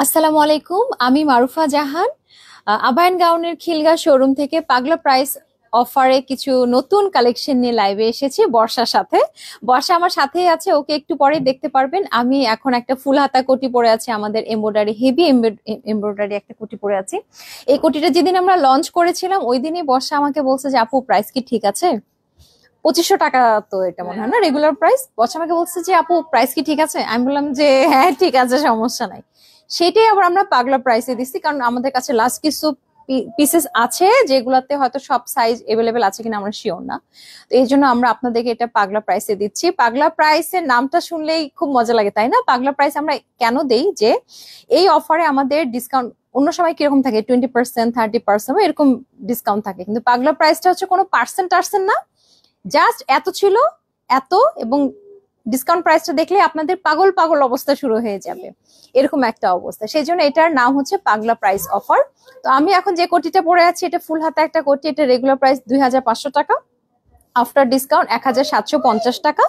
আসসালামু আলাইকুম, আমি মারুফা জাহান। আবায়ান গাউনের খিলগা শোরুম থেকে পাগলা প্রাইস অফারে কিছু নতুন কালেকশন নিয়ে লাইভে এসেছি বর্ষার সাথে। বর্ষা আমার সাথেই আছে, ওকে একটু পরেই দেখতে পারবেন। আমি এখন একটা ফুল হাতা কোটি পরে আছি, আমাদের এমব্রয়ডারি হেভি এমব্রয়ডারি একটা কোটি পরে আছি। এই কোটিটা যেদিন আমরা লঞ্চ করেছিলাম ওই দিনই বর্ষা আমাকে বলছে যে আপু প্রাইস কি ঠিক আছে? 2500 টাকা তো এটা মনে হয় না রেগুলার প্রাইস। বর্ষা আমাকে বলছে যে আপু প্রাইস কি ঠিক আছে? আমি বললাম যে হ্যাঁ ঠিক আছে, সমস্যা নাই। সেটাই আবার আমরা পাগলা প্রাইসে দিচ্ছি, কারণ আমাদের কাছে লাস্ট কিছু পিসেস আছে যেগুলাতে হয়তো সব সাইজ এভেলেবেল আছে কিনা আমরা শিওর না। তো এই জন্য আমরা আপনাদেরকে এটা পাগলা প্রাইসে দিচ্ছি। পাগলা প্রাইসের নামটা শুনলেই খুব মজা লাগে, তাই না? পাগলা প্রাইস আমরা কেন দেই, যে এই অফারে আমাদের ডিসকাউন্ট অন্য সময় কিরকম থাকে 20%, 30% এরকম ডিসকাউন্ট থাকে, কিন্তু পাগলা প্রাইসটা হচ্ছে কোনো পার্সেন্ট টার্সেন্ট না, জাস্ট এত ছিল এত, এবং ডিসকাউন্ট প্রাইসটা দেখলে আপনাদের পাগল পাগল অবস্থা শুরু হয়ে যাবে, এরকম একটা অবস্থা। সেই জন্য এটার নাম হচ্ছে পাগলা প্রাইস অফার। তো আমি এখন যে কোটিটা পরে আছি এটা ফুল হাতা একটা কোটি, এটা রেগুলার প্রাইস 2500 টাকা, আফটার ডিসকাউন্ট 1750 টাকা।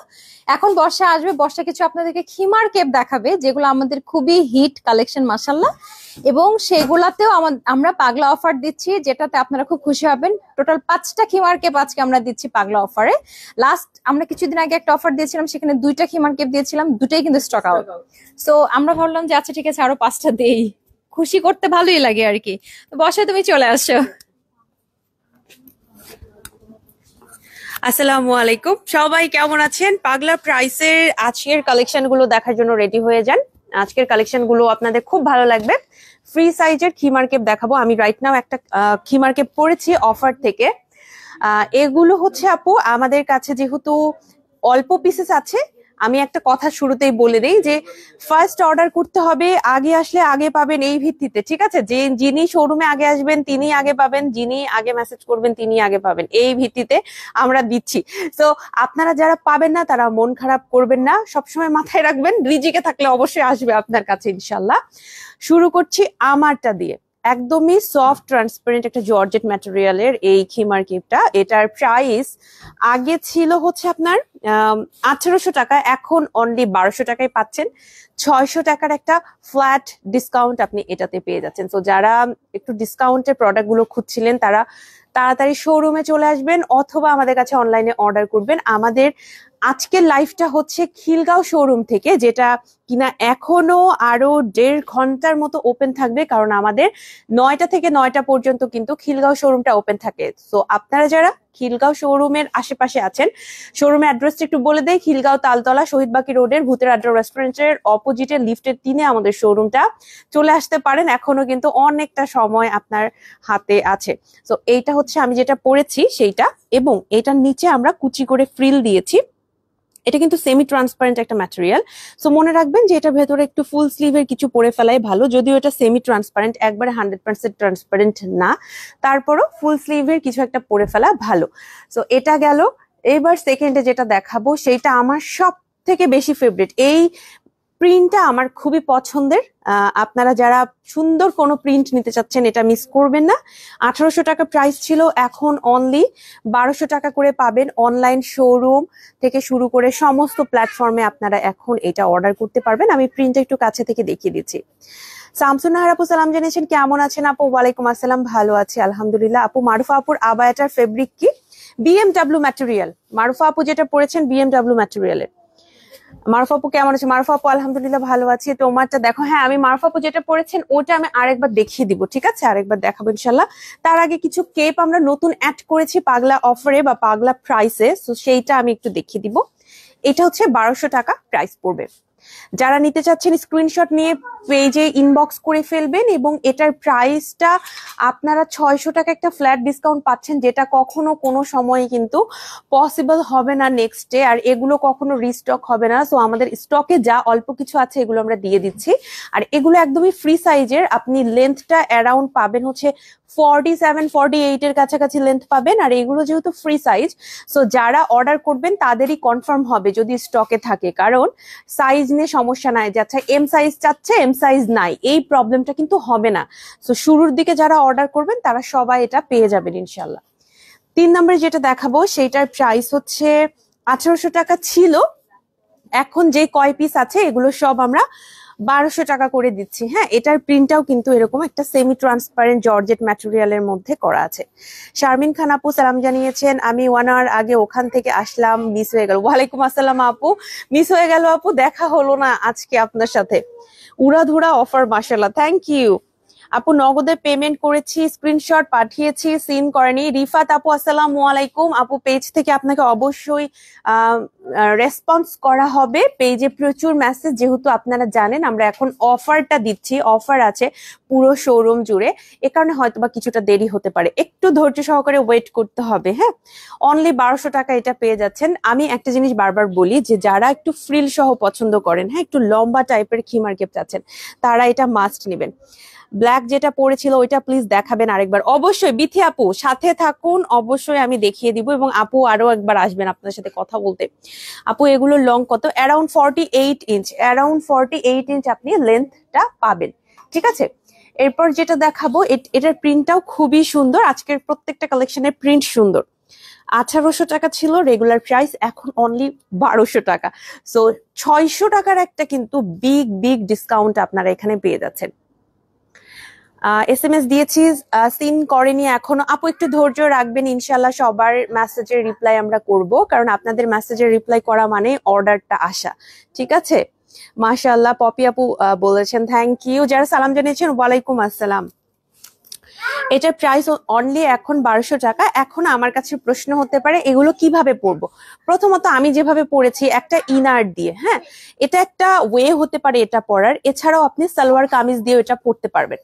এখন বর্ষা আসবে, বর্ষা কিছু আপনাদেরকে খিমার কেপ দেখাবে যেগুলো আমাদের খুবই হিট কালেকশন মাশাল্লাহ, এবং সেগুলাতেও আমরা পাগলা অফার দিচ্ছি, যেটাতে আপনারা খুব খুশি হবেন। টোটাল 5টা খিমার কেপ আজকে আমরা দিচ্ছি পাগলা অফারে। লাস্ট আমরা কিছুদিন আগে একটা অফার দিয়েছিলাম, সেখানে 2টা খিমার কেপ দিয়েছিলাম, দুটাই কিন্তু স্টক আউট। সো আমরা ভাবলাম যে আচ্ছা ঠিক আছে আরো 5টা দেই, খুশি করতে ভালোই লাগে আর কি। তো বর্ষা তুমি চলে আসো। আসসালামু আলাইকুম, সবাই কেমন আছেন? পাগলা প্রাইসের আজকের কালেকশন গুলো দেখার জন্য রেডি হয়ে যান। আজকের কালেকশন গুলো আপনাদের খুব ভালো লাগবে। ফ্রি সাইজের খিমার কেপ দেখাবো। আমি রাইট নাও একটা খিমার কেপ পরেছি অফার থেকে। এগুলো হচ্ছে আপু আমাদের কাছে যেহেতু অল্প পিসেস আছে, আমি একটা কথা শুরুতেই বলে দেই যে ফার্স্ট অর্ডার করতে হবে, আগে আসলে আগে পাবেন এই ভিত্তিতে, ঠিক আছে? যে যিনি শোরুমে আগে আসবেন তিনি আগে পাবেন, যিনি আগে মেসেজ করবেন তিনি আগে পাবেন, এই ভিত্তিতে আমরা দিচ্ছি। তো আপনারা যারা পাবেন না তারা মন খারাপ করবেন না, সবসময় মাথায় রাখবেন রিজিকে থাকলে অবশ্যই আসবে আপনার কাছে ইনশাল্লাহ। শুরু করছি আমারটা দিয়ে। একদমই সফট ট্রান্সপারেন্ট একটা জর্জেট ম্যাটেরিয়ালের এই খিমার কেপটা। এটার প্রাইস আগে ছিল হচ্ছে আপনার 1800 টাকা, এখন অনলি 1200 টাকায় পাচ্ছেন। 600 টাকার একটা ফ্ল্যাট ডিসকাউন্ট আপনি এটাতে পেয়ে যাচ্ছেন। তো যারা একটু ডিসকাউন্টের প্রোডাক্ট গুলো খুঁজছিলেন তারা তাড়াতাড়ি শোরুমে চলে আসবেন অথবা আমাদের কাছে অনলাইনে অর্ডার করবেন। আমাদের আজকের লাইভটা হচ্ছে খিলগাঁও শোরুম থেকে, যেটা কিনা এখনো আরো 1.5 ঘন্টার মতো ওপেন থাকবে, কারণ আমাদের 9টা থেকে 9টা পর্যন্ত কিন্তু খিলগাঁও শোরুমটা ওপেন থাকে। তো আপনারা যারা খিলগাঁও শোরুমের আশেপাশে আছেন, শোরুমের অ্যাড্রেসটা একটু বলে দেয়। খিলগাঁও তালতলা শহীদবাকি রোডের ভূতের আড্ডা রেস্টুরেন্টের অপোজিটে লিফটের 3-এ আমাদের শোরুমটা। চলে আসতে পারেন, এখনো কিন্তু অনেকটা সময় আপনার হাতে আছে। তো এইটা হচ্ছে আমি যেটা পরেছি সেইটা, এবং এটার নিচে আমরা কুচি করে ফ্রিল দিয়েছি। এটা কিন্তু সেমি ট্রান্সপারেন্ট একটা ম্যাটেরিয়াল। সো মনে রাখবেন যে এটার ভেতরে একটু ফুল স্লিভের কিছু পরে ফেলাই ভালো, যদিও এটা সেমি ট্রান্সপারেন্ট, একবারে 100% ট্রান্সপারেন্ট না, তারপরও ফুল স্লিভের কিছু একটা পরে ফেলা ভালো। সো এটা গেল। এবার সেকেন্ডে যেটা দেখাবো সেটা আমার সব থেকে বেশি ফেভারিট। এই প্রিন্টটা আমার খুবই পছন্দের। আপনারা যারা সুন্দর কোনো প্রিন্ট নিতে চাচ্ছেন এটা মিস করবেন না। 1800 টাকা প্রাইস ছিল, এখন অনলি 1200 টাকা করে পাবেন। অনলাইন শোরুম থেকে শুরু করে সমস্ত প্ল্যাটফর্মে আপনারা এখন এটা অর্ডার করতে পারবেন। আমি প্রিন্টটা একটু কাছে থেকে দেখিয়ে দিচ্ছি। শামসুন নাহার আপু সালাম জানিয়েছেন, কেমন আছেন আপু? ওয়ালাইকুম আসসালাম, ভালো আছি আলহামদুলিল্লাহ। আপু মারুফা আপুর আবায়াটার ফেব্রিক কি? BMW material. মারুফা আপু যেটা পরেছেন বিএমডব্লিউ ম্যাটেরিয়ালের। মারুফা আপু কেমন আছে? মারুফা আপু আলহামদুলিল্লাহ ভালো আছি। তোমারটা দেখো। হ্যাঁ, আমি মারুফা আপু যেটা পরেছেন ওটা আমি আরেকবার দেখিয়ে দিব, ঠিক আছে? আরেকবার দেখাবো ইনশাল্লাহ। তার আগে কিছু কেপ আমরা নতুন অ্যাড করেছি পাগলা অফারে বা পাগলা প্রাইসে, তো সেইটা আমি একটু দেখিয়ে দিব। এটা হচ্ছে 1200 টাকা প্রাইস পড়বে। যারা নিতে চাচ্ছেন স্ক্রিনশট নিয়ে পেজে ইনবক্স করে ফেলবেন, এবং এটার প্রাইসটা আপনারা 600 টাকা একটা ফ্ল্যাট ডিসকাউন্ট পাচ্ছেন, যেটা কখনো কোনো সময় কিন্তু পসিবল হবে না নেক্সট ডে, আর এগুলো কখনো রিস্টক হবে না। সো আমাদের স্টকে যা অল্প কিছু আছে এগুলো আমরা দিয়ে দিচ্ছি, আর এগুলো একদমই ফ্রি সাইজের। আপনি লেন্থটা অ্যারাউন্ড পাবেন হচ্ছে 47-48 এর কাছাকাছি লেন্থ পাবেন, আর এগুলো যেহেতু ফ্রি সাইজ, সো যারা অর্ডার করবেন তাদেরই কনফার্ম হবে যদি স্টকে থাকে, কারণ সাইজ নিয়ে সমস্যা নাই যে আচ্ছা এম সাইজ চাচ্ছে এম সাইজ নাই, এই প্রবলেমটা কিন্তু হবে না। সো শুরুর দিকে যারা অর্ডার করবেন তারা সবাই এটা পেয়ে যাবেন ইনশাল্লাহ। 3 নম্বরে যেটা দেখাবো সেইটার প্রাইস হচ্ছে 1800 টাকা ছিল, এখন যে কয় পিস আছে এগুলো সব আমরা 1200 টাকা করে দিচ্ছি। হ্যাঁ, এটার প্রিন্টটাও কিন্তু এরকম একটা সেমি ট্রান্সপারেন্ট জর্জেট ম্যাটেরিয়ালের মধ্যে করা আছে। শারমিন খান আপু সালাম জানিয়েছেন, আমি 1 আওয়ার আগে ওখান থেকে আসলাম, মিস হয়ে গেল। ওয়ালাইকুম আসসালাম আপু, মিস হয়ে গেল আপু, দেখা হলো না আজকে আপনার সাথে। উড়াধুরা অফার, মাশাআল্লাহ, থ্যাংক ইউ আপু। নগদে পেমেন্ট করেছি, স্ক্রিনশট পাঠিয়েছি, সিন করেনি। রিফাত আপু আসসালামু আলাইকুম আপু, পেজ থেকে আপনাকে অবশ্যই রেসপন্স করা হবে। পেজে প্রচুর মেসেজ, যেহেতু আপনারা জানেন আমরা এখন অফারটা দিচ্ছি, অফার আছে পুরো শোরুম জুড়ে, এ কারণে হয়তোবা কিছুটা দেরি হতে পারে, একটু ধৈর্য সহকারে ওয়েট করতে হবে। হ্যাঁ, অনলি 1200 টাকা এটা পেয়ে যাচ্ছেন। আমি একটা জিনিস বারবার বলি যে যারা একটু ফ্রিল সহ পছন্দ করেন, হ্যাঁ একটু লম্বা টাইপের খিমার কেপ চাচ্ছেন, তারা এটা মাস্ট নেবেন। ব্ল্যাক যেটা পড়েছিল ওইটা প্লিজ দেখাবেন আরেকবার। অবশ্যই বিথি আপু সাথে থাকুন, অবশ্যই আমি দেখিয়ে দিব, এবং আপু আরো একবার আসবেন আপনার সাথে কথা বলতে। আপু এগুলো লং কত? অ্যারাউন্ড 48 ইঞ্চ, অ্যারাউন্ড 48 ইঞ্চ আপনি লেন্থটা পাবেন। ঠিক আছে, এরপর যেটা দেখাবো এটার প্রিন্টটাও খুবই সুন্দর। আজকের প্রত্যেকটা কালেকশনের প্রিন্ট সুন্দর। 1800 টাকা ছিল রেগুলার প্রাইস, এখন অনলি 1200 টাকা। সো 600 টাকার একটা কিন্তু বিগ বিগ ডিসকাউন্ট আপনারা এখানে পেয়ে যাচ্ছেন। SMS দিয়েছি, সিন করেনি এখনো আপু, একটু ধৈর্য রাখবেন, ইনশাল্লাহ সবার মেসেজের রিপ্লাই আমরা করব, কারণ আপনাদের মেসেজের রিপ্লাই করা মানে অর্ডারটা আসা। ঠিক আছে, মাশাআল্লাহ। পপি আপু বলেছেন থ্যাংক ইউ। যারা সালাম জানিয়েছেন ওয়ালাইকুম আসসালাম। এটার প্রাইস অনলি এখন 1200 টাকা। এখন আমার কাছে প্রশ্ন হতে পারে এগুলো কিভাবে পরবো। প্রথমত আমি যেভাবে পরেছি একটা ইনার দিয়ে, হ্যাঁ এটা একটা ওয়ে হতে পারে এটা পরার। এছাড়াও আপনি সালোয়ার কামিজ দিয়ে এটা পরতে পারবেন,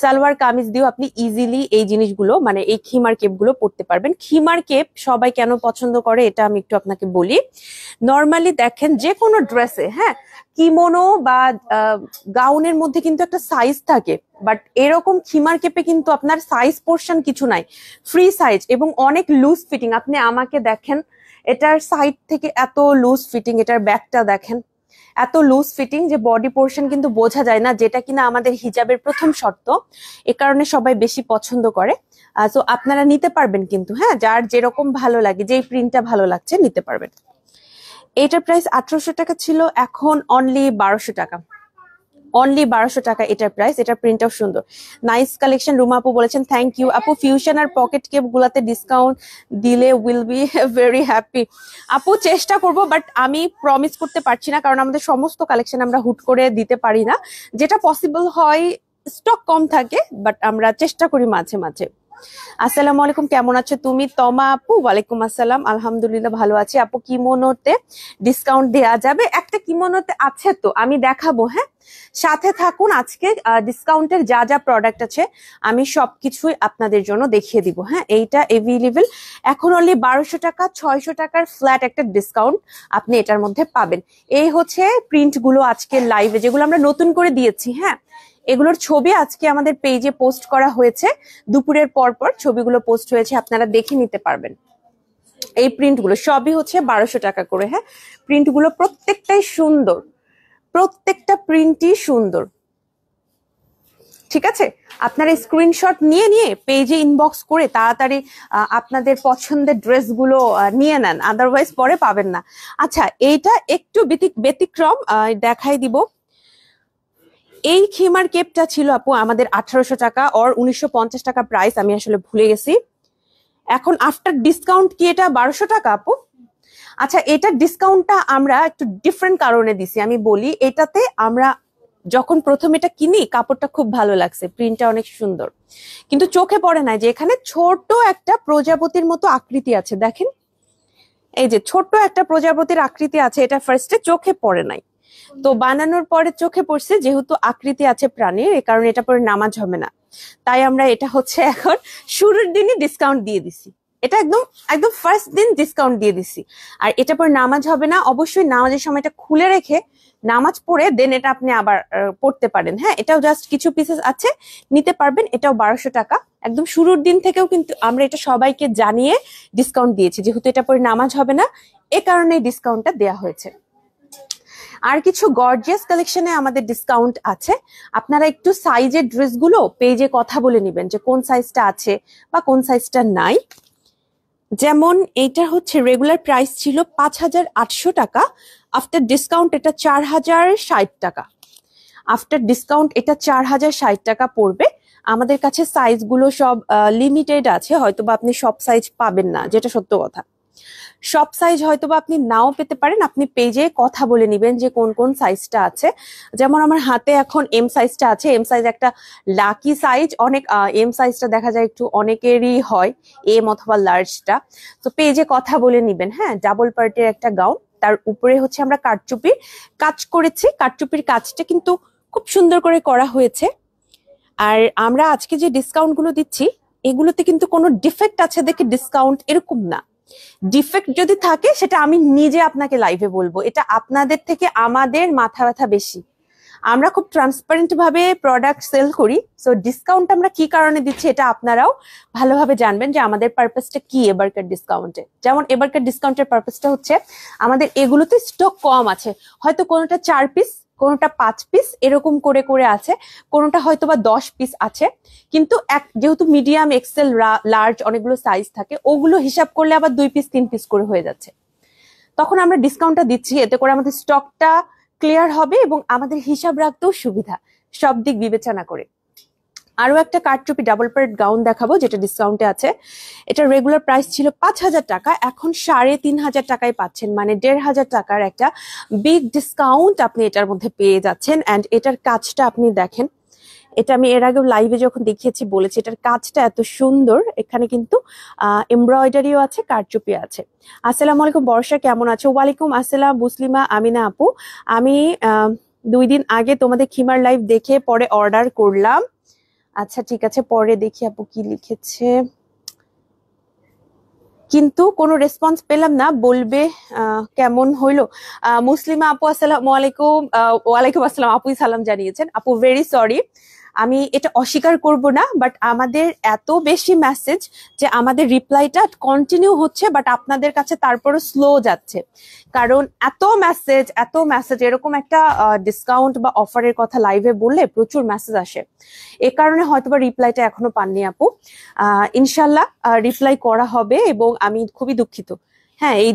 সালোয়ার কামিজ দিয়েও আপনি ইজিলি এই জিনিসগুলো মানে এই খিমার কেপ গুলো পরতে পারবেন। খিমার কেপ সবাই কেন পছন্দ করে এটা আমি একটু আপনাকে বলি। নর্মালি দেখেন যে কোনো ড্রেসে, হ্যাঁ কিমোনো বা গাউনের মধ্যে কিন্তু একটা সাইজ থাকে, বাট এরকম খিমার কেপে কিন্তু আপনার সাইজ পোর্শন কিছু নাই, ফ্রি সাইজ এবং অনেক লুজ ফিটিং। আপনি আমাকে দেখেন, এটার সাইড থেকে এত লুজ ফিটিং, এটার ব্যাকটা দেখেন এত লুজ ফিটিং যে বডি পোর্শন কিন্তু বোঝা যায় না, যেটা কিনা আমাদের হিজাবের প্রথম শর্ত। এ কারণে সবাই বেশি পছন্দ করে। সো আপনারা নিতে পারবেন কিন্তু, হ্যাঁ যার যেরকম ভালো লাগে, যেই প্রিন্টটা ভালো লাগছে নিতে পারবেন। এটার প্রাইস 1800 টাকা ছিল, এখন অনলি 1200 টাকা, অনলি 1200 টাকা এটার প্রাইস। এটার প্রিন্টটাও সুন্দর, নাইস কালেকশন। রুমা আপু বলেছেন থ্যাংক ইউ আপু, ফিউশন আর পকেট কেপ গুলাতে ডিসকাউন্ট দিলে উইল বি ভেরি হ্যাপি। আপু চেষ্টা করব, বাট আমি প্রমিস করতে পারছি না, কারণ আমাদের সমস্ত কালেকশন আমরা হুট করে দিতে পারি না। যেটা পসিবল হয়, স্টক কম থাকে, বাট আমরা চেষ্টা করি মাঝে মাঝে। আসসালামু আলাইকুম, কেমন আছো তুমি? তমা আপু ওয়ালাইকুম আসসালাম, আলহামদুলিল্লাহ ভালো আছি। আপু কিমোনোতে ডিসকাউন্ট দেয়া যাবে? একটা কিমোনোতে আছে তো, আমি দেখাবো। হ্যাঁ সাথে থাকুন, আজকে ডিসকাউন্টের যা যা প্রোডাক্ট আছে আমি সবকিছুই আপনাদের জন্য দেখিয়ে দিব। হ্যাঁ এইটা এভেলেবেল এখন অনলি 1200 টাকা, 600 টাকার ফ্ল্যাট একটা ডিসকাউন্ট আপনি এটার মধ্যে পাবেন। এই হচ্ছে প্রিন্ট গুলো আজকে লাইভে যেগুলো আমরা নতুন করে দিয়েছি। হ্যাঁ এগুলোর ছবি আজকে আমাদের পেজে পোস্ট করা হয়েছে, দুপুরের পর পর ছবিগুলো পোস্ট হয়েছে, আপনারা দেখে নিতে পারবেন। এই প্রিন্টগুলো সবই হচ্ছে 1200 টাকা করে। হ্যাঁ প্রিন্টগুলো প্রত্যেকটাই সুন্দর, প্রত্যেকটা প্রিন্টই সুন্দর। ঠিক আছে, আপনারা স্ক্রিনশট নিয়ে নিয়ে পেজে ইনবক্স করে তাড়াতাড়ি আপনাদের পছন্দের ড্রেসগুলো নিয়ে নেন, আদারওয়াইজ পরে পাবেন না। আচ্ছা এইটা একটু ব্যতিক্রম, দেখাই দিব। এই খিমার কেপটা ছিল আপু আমাদের 1800 টাকা or 1950 টাকা প্রাইস, আমি আসলে ভুলে গেছি। এখন আফটার ডিসকাউন্ট কি এটা 1200 টাকা আপু? আচ্ছা এটার ডিসকাউন্টটা আমরা একটু ডিফারেন্ট কারণে দিছি, আমি বলি। এটাতে আমরা যখন প্রথম এটা কিনি কাপড়টা খুব ভালো লাগছে, প্রিন্টটা অনেক সুন্দর, কিন্তু চোখে পড়ে না যে এখানে ছোট একটা প্রজাপতির মতো আকৃতি আছে। দেখেন এই যে ছোট্ট একটা প্রজাপতির আকৃতি আছে, এটা ফার্স্টে চোখে পড়ে নাই, তো বানানোর পরে চোখে পড়ছে, যেহেতু আকৃতি আছে প্রাণীর, এই কারণে এটা পরে নামাজ হবে না, তাই আমরা এটা হচ্ছে এখন শুরুর দিনই ডিসকাউন্ট দিয়ে দিছি। এটা একদম একদম ফার্স্ট দিন ডিসকাউন্ট দিয়ে দিছি। আর এটা পরে নামাজ হবে না, অবশ্যই নামাজের সময় এটা খুলে রেখে নামাজ পড়ে দেন এটা আপনি আবার পড়তে পারেন। হ্যাঁ এটাও জাস্ট কিছু পিসেস আছে, নিতে পারবেন। এটাও 1200 টাকা, একদম শুরুর দিন থেকেও কিন্তু আমরা এটা সবাইকে জানিয়ে ডিসকাউন্ট দিয়েছি, যেহেতু এটা পরে নামাজ হবে না, এ কারণে ডিসকাউন্টটা দেওয়া হয়েছে। আর কিছু গর্জিয়াস কালেকশনে আমাদের ডিসকাউন্ট আছে, আপনারা একটু সাইজের ড্রেসগুলো পেজে কথা বলে নেবেন যে কোন সাইজটা আছে বা কোন সাইজটা নাই। যেমন এইটা হচ্ছে রেগুলার প্রাইস ছিল 5,800 টাকা, আফটার ডিসকাউন্ট এটা 4,060 টাকা। আফটার ডিসকাউন্ট এটা 4,060 টাকা পড়বে। আমাদের কাছে সাইজগুলো সব লিমিটেড আছে, হয়তোবা আপনি সব সাইজ পাবেন না, যেটা সত্য কথা। সব সাইজ হয়তোবা আপনি নাও পেতে পারেন, আপনি পেজে কথা বলে নিবেন যে কোন কোন সাইজটা আছে। যেমন আমার হাতে এখন এম সাইজটা আছে, এম সাইজ একটা লাকি সাইজ। অনেক এম সাইজটা দেখা যায় একটু অনেকেরই হয়, এম অথবা লার্জটা। তো পেজে কথা বলে নিবেন। হ্যাঁ, ডাবল পার্টের একটা গাউন, তার উপরে হচ্ছে আমরা কারচুপির কাজ করেছি। কারচুপির কাজটা কিন্তু খুব সুন্দর করে করা হয়েছে। আর আমরা আজকে যে ডিসকাউন্ট গুলো দিচ্ছি, এগুলোতে কিন্তু কোনো ডিফেক্ট আছে দেখে ডিসকাউন্ট এরকম না। ডিফেক্ট যদি থাকে সেটা আমি নিজে আপনাকে লাইভে বলবো। এটা আপনাদের থেকে আমাদের মাথা ব্যথা বেশি। আমরা খুব ট্রান্সপারেন্ট ভাবে প্রোডাক্ট সেল করি। সো ডিসকাউন্ট আমরা কি কারণে দিচ্ছি এটা আপনারাও ভালোভাবে জানবেন যে আমাদের পারপাসটা কি এবারকার ডিসকাউন্টে। যেমন এবারকার ডিসকাউন্টের পারপাসটা হচ্ছে আমাদের এগুলোতে স্টক কম আছে, হয়তো কোনোটা 4 পিস, কোনোটা 5 পিস এরকম করে করে আছে, কোনোটা হয়তো বা 10 পিস আছে। কিন্তু যেহেতু মিডিয়াম, এক্সেল, লার্জ অনেকগুলো সাইজ থাকে, ওগুলো হিসাব করলে আবার 2 পিস 3 পিস করে হয়ে যাচ্ছে। তখন আমরা ডিসকাউন্টটা দিচ্ছি, এতে করে আমাদের স্টকটা ক্লিয়ার হবে এবং আমাদের হিসাব রাখতেও সুবিধা, সব দিক বিবেচনা করে। আরো একটা কারচুপি ডাবল পার্ট গাউন দেখাবো যেটা ডিসকাউন্টে আছে। এটা রেগুলার প্রাইস ছিল 5,000 টাকা, এখন 3,500 টাকায় পাচ্ছেন, মানে 1,500 টাকার একটা বিগ ডিসকাউন্ট আপনি এটার মধ্যে পেয়ে যাচ্ছেন। অ্যান্ড এটার কাজটা আপনি দেখেন, এটা আমি এর আগেও লাইভে যখন দেখিয়েছি বলেছি এটার কাজটা এত সুন্দর। এখানে কিন্তু এমব্রয়ডারিও আছে, কারচুপি আছে। আসসালামু আলাইকুম বর্ষা, কেমন আছো? ওয়ালাইকুম আসসালাম মুসলিমা আমিনা আপু। আমি 2 দিন আগে তোমাদের খিমার লাইভ দেখে পরে অর্ডার করলাম। আচ্ছা ঠিক আছে, পরে দেখি আপু কি লিখেছে, কিন্তু কোনো রেসপন্স পেলাম না, বলবে কেমন হইলো। মুসলিমা আপু আসসালামু আলাইকুম। ওয়ালাইকুম আসসালাম, আপুই সালাম জানিয়েছেন। আপু ভেরি সরি, আমি এটা অস্বীকার করব না, বাট আমাদের এত বেশি মেসেজ যে আমাদের রিপ্লাইটা কন্টিনিউ হচ্ছে, বাট আপনাদের কাছে তারপরও স্লো যাচ্ছে। কারণ এত মেসেজ এরকম একটা ডিসকাউন্ট বা অফারের কথা লাইভে বললে প্রচুর মেসেজ আসে, এ কারণে হয়তোবা রিপ্লাইটা এখনো পাননি আপু। ইনশাল্লাহ রিপ্লাই করা হবে এবং আমি খুবই দুঃখিত। হ্যাঁ, এই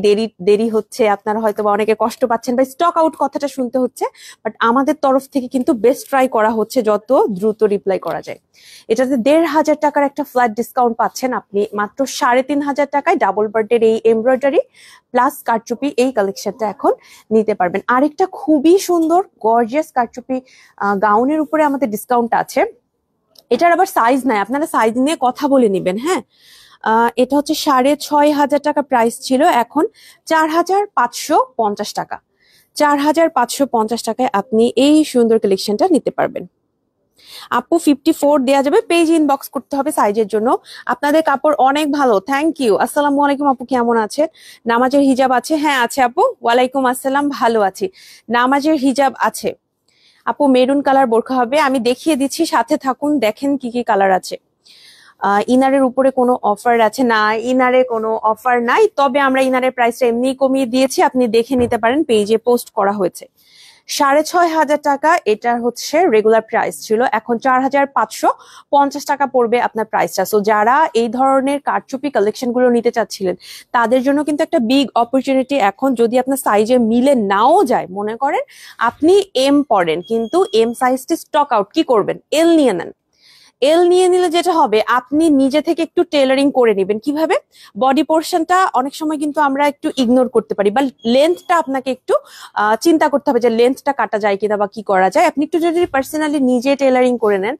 দেরি হচ্ছে, আপনারা হয়তো বা অনেকে কষ্ট পাচ্ছেন বা স্টক আউট কথাটা শুনতে হচ্ছে, বাট আমাদের তরফ থেকে কিন্তু বেস্ট ট্রাই করা হচ্ছে যত দ্রুত রিপ্লাই করা যায়। এটাতে 1,500 টাকার একটা ফ্ল্যাট ডিসকাউন্ট পাচ্ছেন আপনি মাত্র 3,500 টাকায়। ডাবল বার্থডের এই এমব্রয়ডারি প্লাস কারচুপি এই কালেকশনটা এখন নিতে পারবেন। আরেকটা খুবই সুন্দর গর্জিয়াস কারচুপি গাউনের উপরে আমাদের ডিসকাউন্ট আছে। এটার আবার সাইজ নাই, আপনারা সাইজ নিয়ে কথা বলে নিবেন। হ্যাঁ, এটা হচ্ছে 6,500 টাকা প্রাইস ছিল, এখন 4,550 টাকা। 4,550 টাকায় আপনি এই সুন্দর কালেকশনটা নিতে পারবেন। আপু 54 দেয়া যাবে, পেজ ইনবক্স করতে হবে সাইজের জন্য। আপনাদের কাপড় অনেক ভালো, থ্যাংক ইউ। আসসালামু আলাইকুম আপু, কেমন আছেন? নামাজের হিজাব আছে? হ্যাঁ আছে আপু। ওয়ালাইকুম আসসালাম, ভালো আছি। নামাজের হিজাব আছে আপু, মেরুন কালার বোরখা হবে, আমি দেখিয়ে দিচ্ছি, সাথে থাকুন, দেখেন কি কি কালার আছে। ইনারের উপরে কোনো অফার আছে? না, ইনারে কোনো অফার নাই, তবে আমরা ইনারের প্রাইসটা এমনি কমিয়ে দিয়েছি, আপনি দেখে নিতে পারেন, পেজে পোস্ট করা হয়েছে। 6,500 টাকা এটার হচ্ছে রেগুলার প্রাইস ছিল, এখন 4,550 টাকা পড়বে আপনার প্রাইসটা। সো যারা এই ধরনের কারচুপি কালেকশন গুলো নিতে চাচ্ছিলেন তাদের জন্য কিন্তু একটা বিগ অপরচুনিটি এখন। যদি আপনার সাইজে মিলে নাও যায়, মনে করেন আপনি এম পড়েন কিন্তু এম সাইজটি স্টক আউট, কি করবেন? এল নিয়ে নেন। এল নিয়ে নিলে যেটা হবে, আপনি নিজে থেকে একটু টেলারিং করে নেবেন। কিভাবে? বডি পোর্শনটা অনেক সময় কিন্তু আমরা একটু ইগনোর করতে পারি, বা লেন্থটা আপনাকে একটু চিন্তা করতে হবে যে লেন্থটা কাটা যায় কিনা বা কি করা যায়। আপনি একটু যদি পার্সোনালি নিজে টেলারিং করে নেন,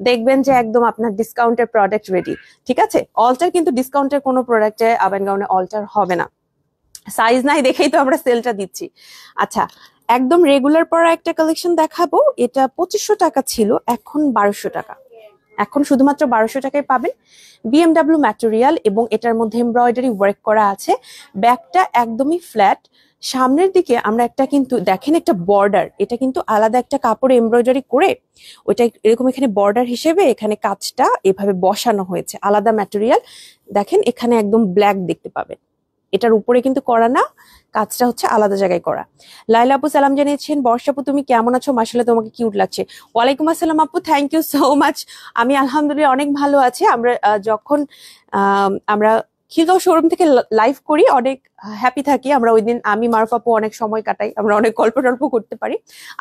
দেখবেন যে একদম আপনার ডিসকাউন্টের প্রোডাক্ট রেডি। ঠিক আছে, অল্টার কিন্তু ডিসকাউন্টের কোনো প্রোডাক্টে আবাইন গাউনে অল্টার হবে না। সাইজ নাই দেখেই তো আমরা সেলটা দিচ্ছি। আচ্ছা, একদম রেগুলার পরা একটা কালেকশন দেখাবো। এটা 2,500 টাকা ছিল, এখন 1,200 টাকা। এখন শুধুমাত্র 1,200 টাকায় পাবেন। বিএমডাব্লিউ ম্যাটেরিয়াল এবং এটার মধ্যে এমব্রয়ডারি ওয়ার্ক করা আছে। ব্যাকটা একদমই ফ্ল্যাট, সামনের দিকে আমরা একটা কিন্তু দেখেন একটা বর্ডার, এটা কিন্তু আলাদা একটা কাপড়ে এমব্রয়ডারি করে ওইটা এরকম এখানে বর্ডার হিসেবে এখানে কাজটা এভাবে বসানো হয়েছে, আলাদা ম্যাটেরিয়াল। দেখেন এখানে একদম ব্ল্যাক দেখতে পাবেন, এটার উপরে কিন্তু করা না, কাজটা হচ্ছে আলাদা জায়গায় করা। লাইলা আপু সালাম জানিয়েছেন, বর্ষা আপু তুমি কেমন আছো? মাশাআল্লাহ তোমাকে কিউট লাগছে। ওয়ালাইকুম আসসালাম আপু, থ্যাংক ইউ সো মাচ। আমি আলহামদুলিল্লাহ অনেক ভালো আছি। আমরা যখন আমরা খিলগাঁও শোরুম থেকে লাইভ করি, অনেক হ্যাপি থাকি আমরা ওই দিন। আমি মারুফ আপু অনেক সময় কাটাই, আমরা অনেক গল্প টল্প করতে পারি।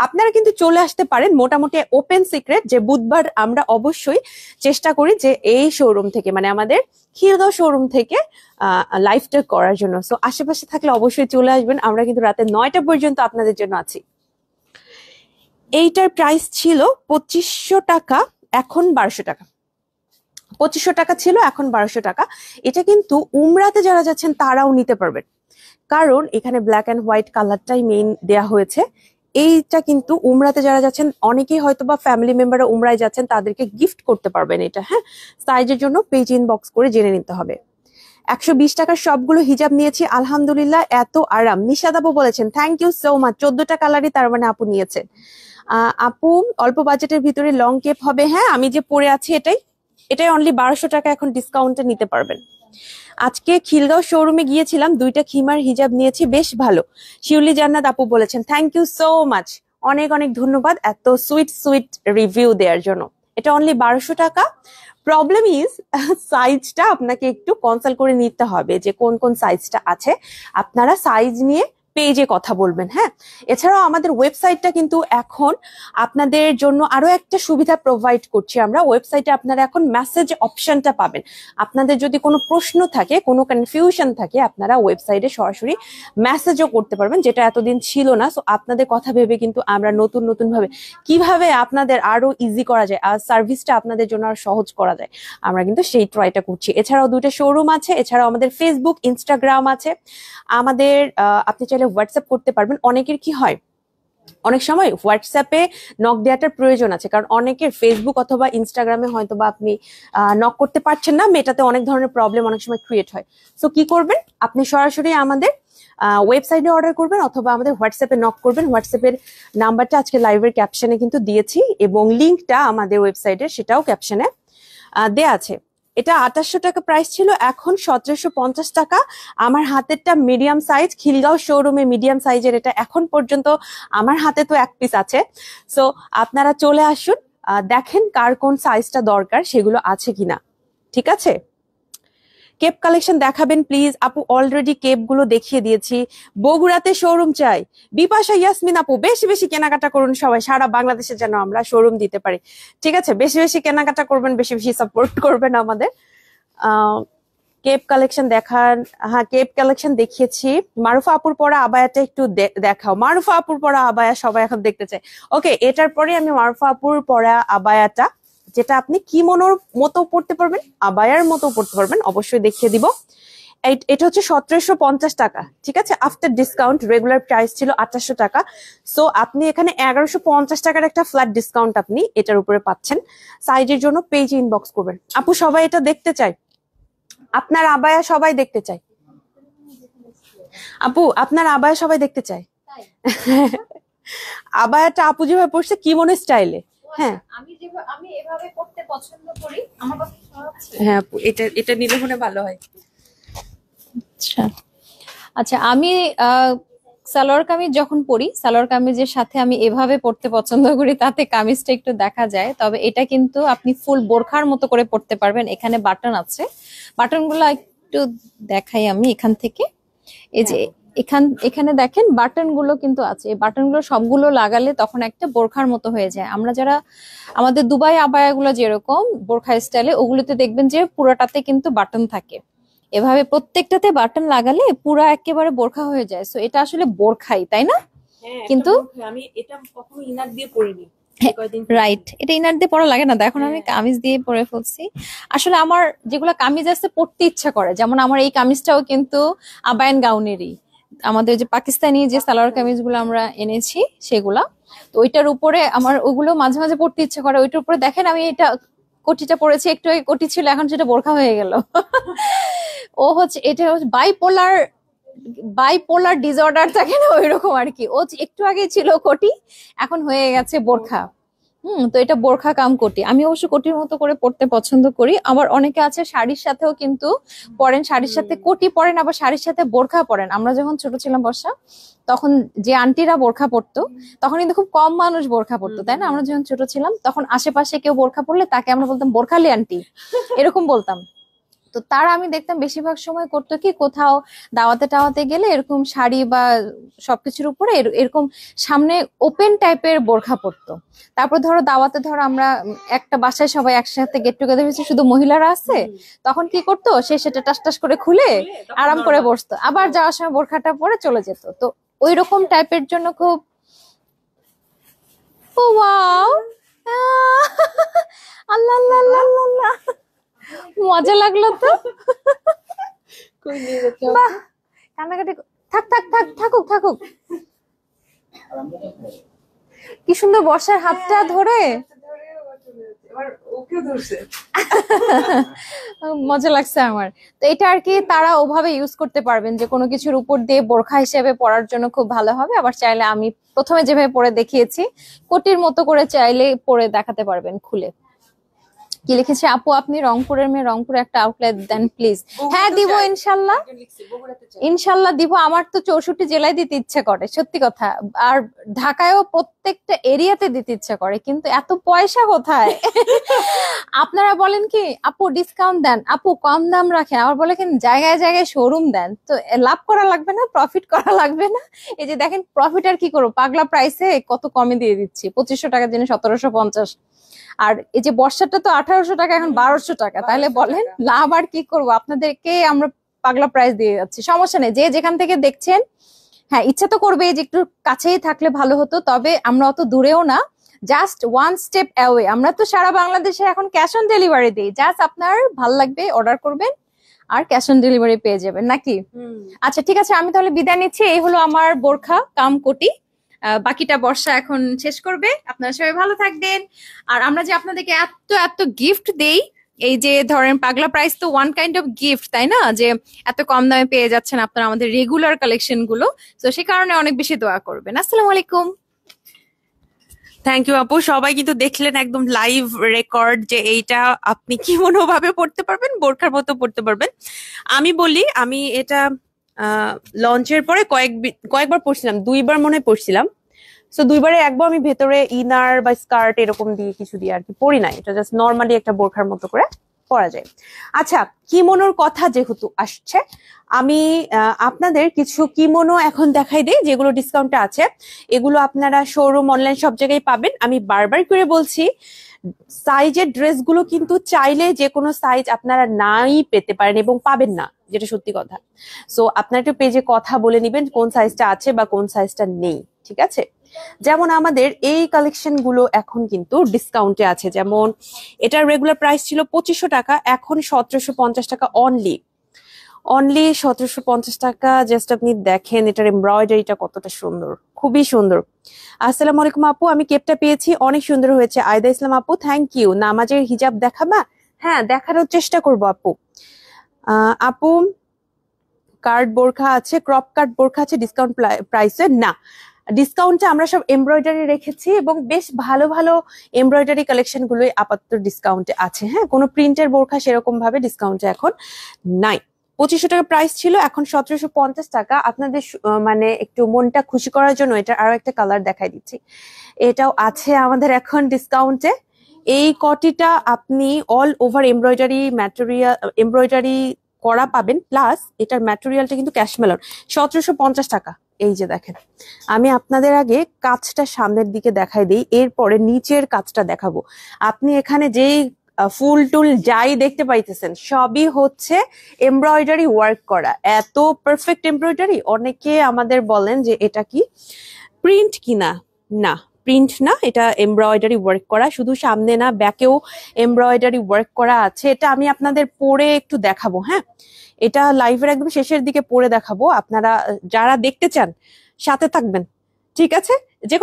আপনারা কিন্তু চলে আসতে পারেন। মোটামুটি ওপেন সিক্রেট যে বুধবার আমরা অবশ্যই চেষ্টা করি যে এই শোরুম থেকে, মানে আমাদের খিলগাঁও শোরুম থেকে লাইভটা করার জন্য। সো আশেপাশে থাকলে অবশ্যই চলে আসবেন। আমরা কিন্তু রাতে 9টা পর্যন্ত আপনাদের জন্য আছি। এইটার প্রাইস ছিল 2500 টাকা, এখন 1200 টাকা। 2500 টাকা ছিল, এখন 1200 টাকা। এটা কিন্তু উমরাতে যারা যাচ্ছেন তারাও নিতে পারবেন, কারণ এখানে ব্ল্যাক অ্যান্ড হোয়াইট কালারটাই মেইন দেয়া হয়েছে। এইটা কিন্তু উমরাতে যারা যাচ্ছেন, অনেকেই হয়তো বা ফ্যামিলি মেম্বাররা উমরায় যাচ্ছেন, তাদেরকে গিফট করতে পারবেন এটা। হ্যাঁ, সাইজের জন্য পেজ ইনবক্স করে জেনে নিতে হবে। 120 টাকার সবগুলো হিজাব নিয়েছি, আলহামদুলিল্লাহ এত আরাম। নিশাদ আপু বলেছেন থ্যাংক ইউ সো মাচ। 14টা কালারই তার মানে আপু নিয়েছেন। আপু অল্প বাজেটের ভিতরে লং কেপ হবে? হ্যাঁ, আমি যে পরে আছি এটাই অনলি 1200 টাকা এখন ডিসকাউন্টে নিতে পারবেন। আজকে খিলগাঁও শোরুমে গিয়েছিলাম, 2টা খিমার হিজাব নিয়েছি, বেশ ভালো। শিউলি জান্নাত আপু বলেছেন থ্যাংক ইউ সো মাচ, অনেক অনেক ধন্যবাদ এত সুইট সুইট রিভিউ দেওয়ার জন্য। এটা অনলি 1200 টাকা। প্রবলেম ইজ সাইজটা আপনাকে একটু কনসাল্ট করে নিতে হবে যে কোন কোন সাইজটা আছে। আপনারা সাইজ নিয়ে পেজে কথা বলবেন। হ্যাঁ, এছাড়াও আমাদের ওয়েবসাইটটা কিন্তু এখন আপনাদের জন্য আরো একটা সুবিধা প্রোভাইড করছি আমরা। ওয়েবসাইটে আপনারা এখন মেসেজ অপশনটা পাবেন। আপনাদের যদি কোনো প্রশ্ন থাকে, কোনো কনফিউশন থাকে, আপনারা ওয়েবসাইটে সরাসরি মেসেজও করতে পারবেন, যেটা এতদিন ছিল না। সো আপনাদের কথা ভেবে কিন্তু আমরা নতুন নতুন ভাবে কিভাবে আপনাদের আরো ইজি করা যায় আর সার্ভিসটা আপনাদের জন্য আরো সহজ করা যায়, আমরা কিন্তু সেই ট্রাইটা করছি। এছাড়াও 2টা শোরুম আছে, এছাড়াও আমাদের ফেসবুক, ইনস্টাগ্রাম আছে। আমাদের আপনি চাইলে হোয়াটসঅ্যাপ করতে পারবেন। অনেকের কি হয়, অনেক সময় হোয়াটসঅ্যাপে নক দেওয়াটার প্রয়োজন আছে, কারণ অনেকের ফেসবুক অথবা ইনস্টাগ্রামে হয়তো বা আপনি নক করতে পারছেন না, মেটাতে অনেক ধরনের প্রবলেম অনেক সময় ক্রিয়েট হয়। সো কি করবেন, আপনি সরাসরি আমাদের ওয়েবসাইটে অর্ডার করবেন অথবা আমাদের হোয়াটসঅ্যাপে নক করবেন। হোয়াটসঅ্যাপের নাম্বারটা আজকে লাইভের ক্যাপশনে কিন্তু দিয়েছি, এবং লিঙ্কটা আমাদের ওয়েবসাইটের সেটাও ক্যাপশনে দেয়া আছে। এটা 2800 টাকা প্রাইস ছিল, এখন 1750 টাকা। আমার হাতেরটা মিডিয়াম সাইজ, খিলগাঁও শোরুমে মিডিয়াম সাইজের এটা এখন পর্যন্ত আমার হাতে তো এক পিস আছে। সো আপনারা চলে আসুন, দেখেন কার কোন সাইজটা দরকার, সেগুলো আছে কিনা। ঠিক আছে, কেপ কালেকশন দেখাবেন প্লিজ। আপু অলরেডি কেপ গুলো দেখিয়ে দিয়েছি। বগুড়াতে শোরুম চাই, বিপাশা ইয়াসমিন আপু বেশি বেশি কেনাকাটা করুন সবাই, সারা বাংলাদেশে যেন আমরা শোরুম দিতে পারি। ঠিক আছে, বেশি বেশি কেনাকাটা করবেন, বেশি বেশি সাপোর্ট করবেন আমাদের। কেপ কালেকশন দেখান। হ্যাঁ, কেপ কালেকশন দেখিয়েছি। মারুফা আপুর পরা আবায়াটা একটু দেখাও। মারুফা আপুর পরা আবায়া সবাই এখন দেখতে চায়। ওকে, এটার পরে আমি মারুফা আপুর পরা আবায়াটা, যেটা আপনি কিমোনোর মতো পড়তে পারবেন, আবায়ার মতো পড়তে পারবেন, অবশ্যই দেখিয়ে দিব। এটা হচ্ছে 1750 টাকা। ঠিক আছে, আফটার ডিসকাউন্ট রেগুলার প্রাইস ছিল 2800 টাকা। সো আপনি এখানে 1150 টাকার একটা ফ্ল্যাট ডিসকাউন্ট আপনি এটার উপরে পাচ্ছেন। সাইজের জন্য পেজ ইনবক্স করবেন। আপু সবাই এটা দেখতে চায়, আপনার আবায়া সবাই দেখতে চায়। আপু আপনার আবায়া সবাই দেখতে চায়। আবায়াটা আপু যেভাবে পড়ছে কিমোনো স্টাইলে। হ্যাঁ, আমি এভাবে পড়তে পছন্দ করি, আমার কথা শোনাচ্ছে। হ্যাঁ আপু, এটা নিলে মনে ভালো হয়। আচ্ছা আচ্ছা, আমি সালোয়ার কামিজ যখন পরি, সালোয়ার কামিজের সাথে আমি এভাবে পড়তে পছন্দ করি, তাতে কামিজটা একটু দেখা যায়। তবে এটা কিন্তু আপনি ফুল বোরখার মতো করে পড়তে পারবেন। এখানে বাটন আছে, বাটনগুলো একটু দেখাই আমি এখান থেকে। এই যে এখানে দেখেন বাটন গুলো কিন্তু আছে, এই বাটন গুলো সবগুলো লাগালে তখন একটা বোরখার মতো হয়ে যায়। আমরা যারা আমাদের দুবাই আবায়াগুলো যেরকম বোরখা স্টাইলে, ওগুলোতে দেখবেন যে পুরোটাতে কিন্তু বাটন থাকে। এভাবে প্রত্যেকটাতে বাটন লাগালে পুরা একেবারে বোরখা হয়ে যায়। সো এটা আসলে বোরখাই, তাই না? কিন্তু আমি এটা কখনো ইনার দিয়ে পরিনি। রাইট, এটা ইনার দিয়ে পরা লাগে না, এখন আমি কামিজ দিয়ে পরে ফেলছি। আসলে আমার যেগুলো কামিজ আছে পরতে ইচ্ছা করে, যেমন আমার এই কামিজটাও কিন্তু আবায়ান গাউনেরই, আমাদের যে পাকিস্তানি যে সালোয়ার কামিজ গুলো আমরা এনেছি সেগুলা। তো ওইটার উপরে আমার ওগুলো মাঝে মাঝে পরতে ইচ্ছা করে। ওইটার উপরে দেখেন আমি এটা কোটিটা পরেছি, একটু আগে কোটি ছিল, এখন সেটা বোরখা হয়ে গেল। ও হচ্ছে এটা হচ্ছে বাইপোলার ডিসঅর্ডার থাকে না, ওইরকম আর কি। ও একটু আগে ছিল কোটি, এখন হয়ে গেছে বোরখা। তো এটা বোরখা কাম কোটি। আমি অবশ্য কোটির মতো করে পড়তে পছন্দ করি। আবার অনেকে আছে শাড়ির সাথেও কিন্তু পরেন, শাড়ির সাথে কোটি পরেন, আবার শাড়ির সাথে বোরখা পরেন। আমরা যখন ছোট ছিলাম বর্ষা, তখন যে আন্টিরা বোরখা পরতো, তখন কিন্তু খুব কম মানুষ বোরখা পরতো, তাই না? আমরা যখন ছোট ছিলাম তখন আশেপাশে কেউ বোরখা পরলে তাকে আমরা বলতাম বোরখালি আন্টি, এরকম বলতাম। তো তারা আমি দেখতাম বেশিরভাগ সময় করতো কি, কোথাও দাওয়াতে টাওয়াতে গেলে এরকম শাড়ি বা সবকিছুর উপরে এরকম সামনে ওপেন টাইপের বোরখা পরতো। তারপর ধরো দাওয়াতে ধরো আমরা একটা বাসায় সবাই একসাথে গেট টুগেদার হয়েছে, শুধু মহিলারা আছে, তখন কি করতো সে সেটা টাস টাস করে খুলে আরাম করে বসতো, আবার যাওয়ার সময় বোরখাটা পরে চলে যেত। তো ওই রকম টাইপের জন্য খুব ওয়াও আল্লাহ আল্লাহ আল্লাহ আল্লাহ আল্লাহ। মজা লাগলো তো। বাহ, কান্নাকাটি থাক থাক থাক থাকুক থাকুক। কি সুন্দর বর্ষার হাতটা ধরে মজা লাগছে আমার। তো এটা আর কি তারা ওভাবে ইউজ করতে পারবেন যে কোনো কিছুর উপর দিয়ে বোরখা হিসেবে পরার জন্য খুব ভালো হবে। আবার চাইলে আমি প্রথমে যেভাবে পরে দেখিয়েছি কোটির মতো করে চাইলে পরে দেখাতে পারবেন খুলে। কি লিখেছে আপু, আপনি রংপুরের মেয়ে, রংপুরে একটা আউটলেট দেন প্লিজ। হ্যাঁ দিব ইনশাল্লাহ, ইনশাল্লাহ দিব। আমার তো 64 জেলায় দিতে ইচ্ছে করে, সত্যি কথা। আর ঢাকায়ও প্রত্যেকটা এরিয়াতে দিতে ইচ্ছে করে, কিন্তু এত পয়সা কোথায়। আপনারা বলেন কি আপু ডিসকাউন্ট দেন, আপু কম দাম রাখেন, আবার বলে কি জায়গায় জায়গায় শোরুম দেন। তো লাভ করা লাগবে না, প্রফিট করা লাগবে না? এই যে দেখেন প্রফিট আর কি করবো, পাগলা প্রাইসে কত কমে দিয়ে দিচ্ছি, 2500 টাকার জিনিস 1750। আর এই যে বর্ষাটা তো 1800 টাকা, এখন 1200 টাকা। তাহলে বলেন লাভ আর কি করবো? আপনাদেরকে আমরা পাগলা প্রাইস দিয়ে যাচ্ছি, সমস্যা নেই। যে যেখান থেকে দেখছেন, হ্যাঁ ইচ্ছা তো করবে যে একটু কাছেই থাকলে ভালো হতো, তবে আমরা অত দূরেও না, জাস্ট ওয়ান স্টেপ অ্যাওয়ে। আমরা তো সারা বাংলাদেশে এখন ক্যাশ অন ডেলিভারি দিই, জাস্ট আপনার ভাল লাগবে অর্ডার করবেন আর ক্যাশ অন ডেলিভারি পেয়ে যাবেন নাকি। আচ্ছা ঠিক আছে, আমি তাহলে বিদায় নিচ্ছি। এই হলো আমার বোরখা কাম কোটি। বাকিটা বর্ষা এখন শেষ করবে। আপনারা সবাই ভালো থাকবেন। আর আমরা যে আপনাদেরকে এত এত গিফট দেই, এই যে ধরেন পাগলা প্রাইস তো ওয়ান কাইন্ড অফ গিফট, তাই না? যে এত কম দামে পেয়ে যাচ্ছেন আপনারা আমাদের রেগুলার কালেকশন গুলো। তো সে কারণে অনেক বেশি দোয়া করবেন। আসসালামু আলাইকুম। থ্যাংক ইউ আপু। সবাই কিন্তু দেখলেন একদম লাইভ রেকর্ড যে এইটা আপনি কি ভাবে পড়তে পারবেন, বোরখার মতো পড়তে পারবেন। আমি বলি, আমি এটা লঞ্চের পরে কয়েকবার পড়ছিলাম, 2বার মনে হয় পড়ছিলাম। সো 2বারে একবার আমি ভেতরে ইনার বা স্কার্ট এরকম দিয়ে কিছু দিয়ে আর কি পরি নাই, এটা জাস্ট নর্মালি একটা বোরখার মতো করে পরা যায়। আচ্ছা, কিমোনোর কথা যেহেতু আসছে, আমি আপনাদের কিছু কিমোনো এখন দেখাই দিই যেগুলো ডিসকাউন্টে আছে। এগুলো আপনারা শোরুম অনলাইন সব জায়গায় পাবেন। আমি বারবার করে বলছি, সাইজের ড্রেসগুলো কিন্তু চাইলে যে কোনো সাইজ আপনারা নাই পেতে পারেন এবং পাবেন না, যেটা সত্যি কথা। সো আপনারা একটু পেজে কথা বলে নিবেন কোন সাইজটা আছে বা কোন সাইজটা নেই, ঠিক আছে? যেমন আমাদের এই কালেকশন গুলো এখন কিন্তু ডিসকাউন্টে আছে। যেমন এটার রেগুলার প্রাইস ছিল 2500 টাকা, এখন 1750 টাকা অনলি। 1750 টাকা। জাস্ট আপনি দেখেন এটার এমব্রয়ডারিটা কতটা সুন্দর, খুবই সুন্দর। আসসালামু আলাইকুম আপু, আমি কেপটা পেয়েছি, অনেক সুন্দর হয়েছে। আয়দা ইসলাম আপু থ্যাংক ইউ। নামাজের হিজাব দেখাবা? হ্যাঁ দেখানোর চেষ্টা করবো আপু। আপু কার্ড বোরখা আছে, ক্রপ কাট বোরখা আছে ডিসকাউন্ট প্রাইসে? না, ডিসকাউন্টে আমরা সব এমব্রয়ডারি রেখেছি এবং বেশ ভালো ভালো এমব্রয়ডারি কালেকশন গুলোই আপাতত ডিসকাউন্টে আছে। হ্যাঁ, কোনো প্রিন্টের বোরখা সেরকম ভাবে ডিসকাউন্টে এখন নাই। 2500 টাকা প্রাইস ছিল, এখন 1750 টাকা। আপনাদের মানে একটু মনটা খুশি করার জন্য এটা আরো একটা কালার দেখাই দিচ্ছি, এটাও আছে আমাদের এখন ডিসকাউন্টে। এই কটিটা আপনি all over embroidery material, embroidery করা পাবেন, প্লাস এটার ম্যাটেরিয়ালটা কিন্তু ক্যাশমেলন। 1750 টাকা। এই যে দেখেন, আমি আপনাদের আগে কাজটা সামনের দিকে দেখাই দিই, এরপরে নিচের কাজটা দেখাবো। আপনি এখানে যেই ফুল টুল যাই দেখতে পাইতেছেন সবই হচ্ছে এমব্রয়ডারি ওয়ার্ক করা, এত পারফেক্ট এমব্রয়ডারি। অনেকে আমাদের বলেন যে এটা কি প্রিন্ট কিনা, না প্রিন্ট না, এটা এমব্রয়ডারি ওয়ার্ক করা, শুধু সামনে না ব্যাকেও এমব্রয়ডারি ওয়ার্ক করা আছে। এটা আমি আপনাদের পরে একটু দেখাবো। হ্যাঁ, এটা লাইভের একদম শেষের দিকে পরে দেখাবো। আপনারা যারা দেখতে চান সাথে থাকবেন, ঠিক আছে? যে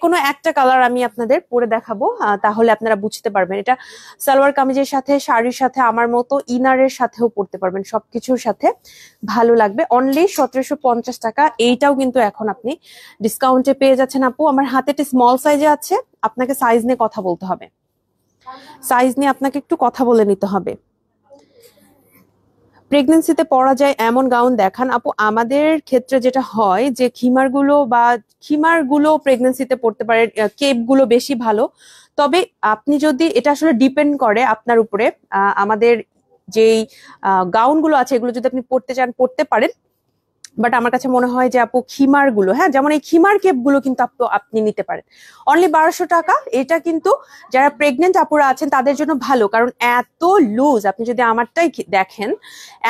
কোনো একটা কালার আমি আপনাদের পরে দেখাবো, তাহলে আপনারা বুঝতে পারবেন। এটা সালোয়ার কামিজের সাথে, শাড়ির সাথে, আমার মতো ইনারের সাথেও পরতে পারবেন, সবকিছুর সাথে ভালো লাগবে। অনলি 1750 টাকা। এইটাও কিন্তু এখন আপনি ডিসকাউন্টে পেয়ে যাচ্ছেন আপু। আমার হাতে একটা স্মল সাইজে আছে, আপনাকে সাইজ নিয়ে কথা বলতে হবে, সাইজ নিয়ে আপনাকে একটু কথা বলে নিতে হবে। প্রেগনেন্সিতে পরা যায় এমন গাউন দেখান আপু। আমাদের ক্ষেত্রে যেটা হয় যে খিমারগুলো প্রেগনেন্সিতে পড়তে পারে, কেপ গুলো বেশি ভালো। তবে আপনি যদি, এটা আসলে ডিপেন্ড করে আপনার উপরে। আমাদের যেই গাউন গুলো আছে এগুলো যদি আপনি পড়তে চান পড়তে পারেন, বাট আমার কাছে মনে হয় যে আপু খিমার গুলো, হ্যাঁ যেমন এই খিমার কেপ গুলো কিন্তু আপনি নিতে পারেন অনলি 1200 টাকা। এটা কিন্তু যারা প্রেগনেন্ট আপুরা আছেন তাদের জন্য ভালো, কারণ এত লুজ, আপনি যদি আমারটাই দেখেন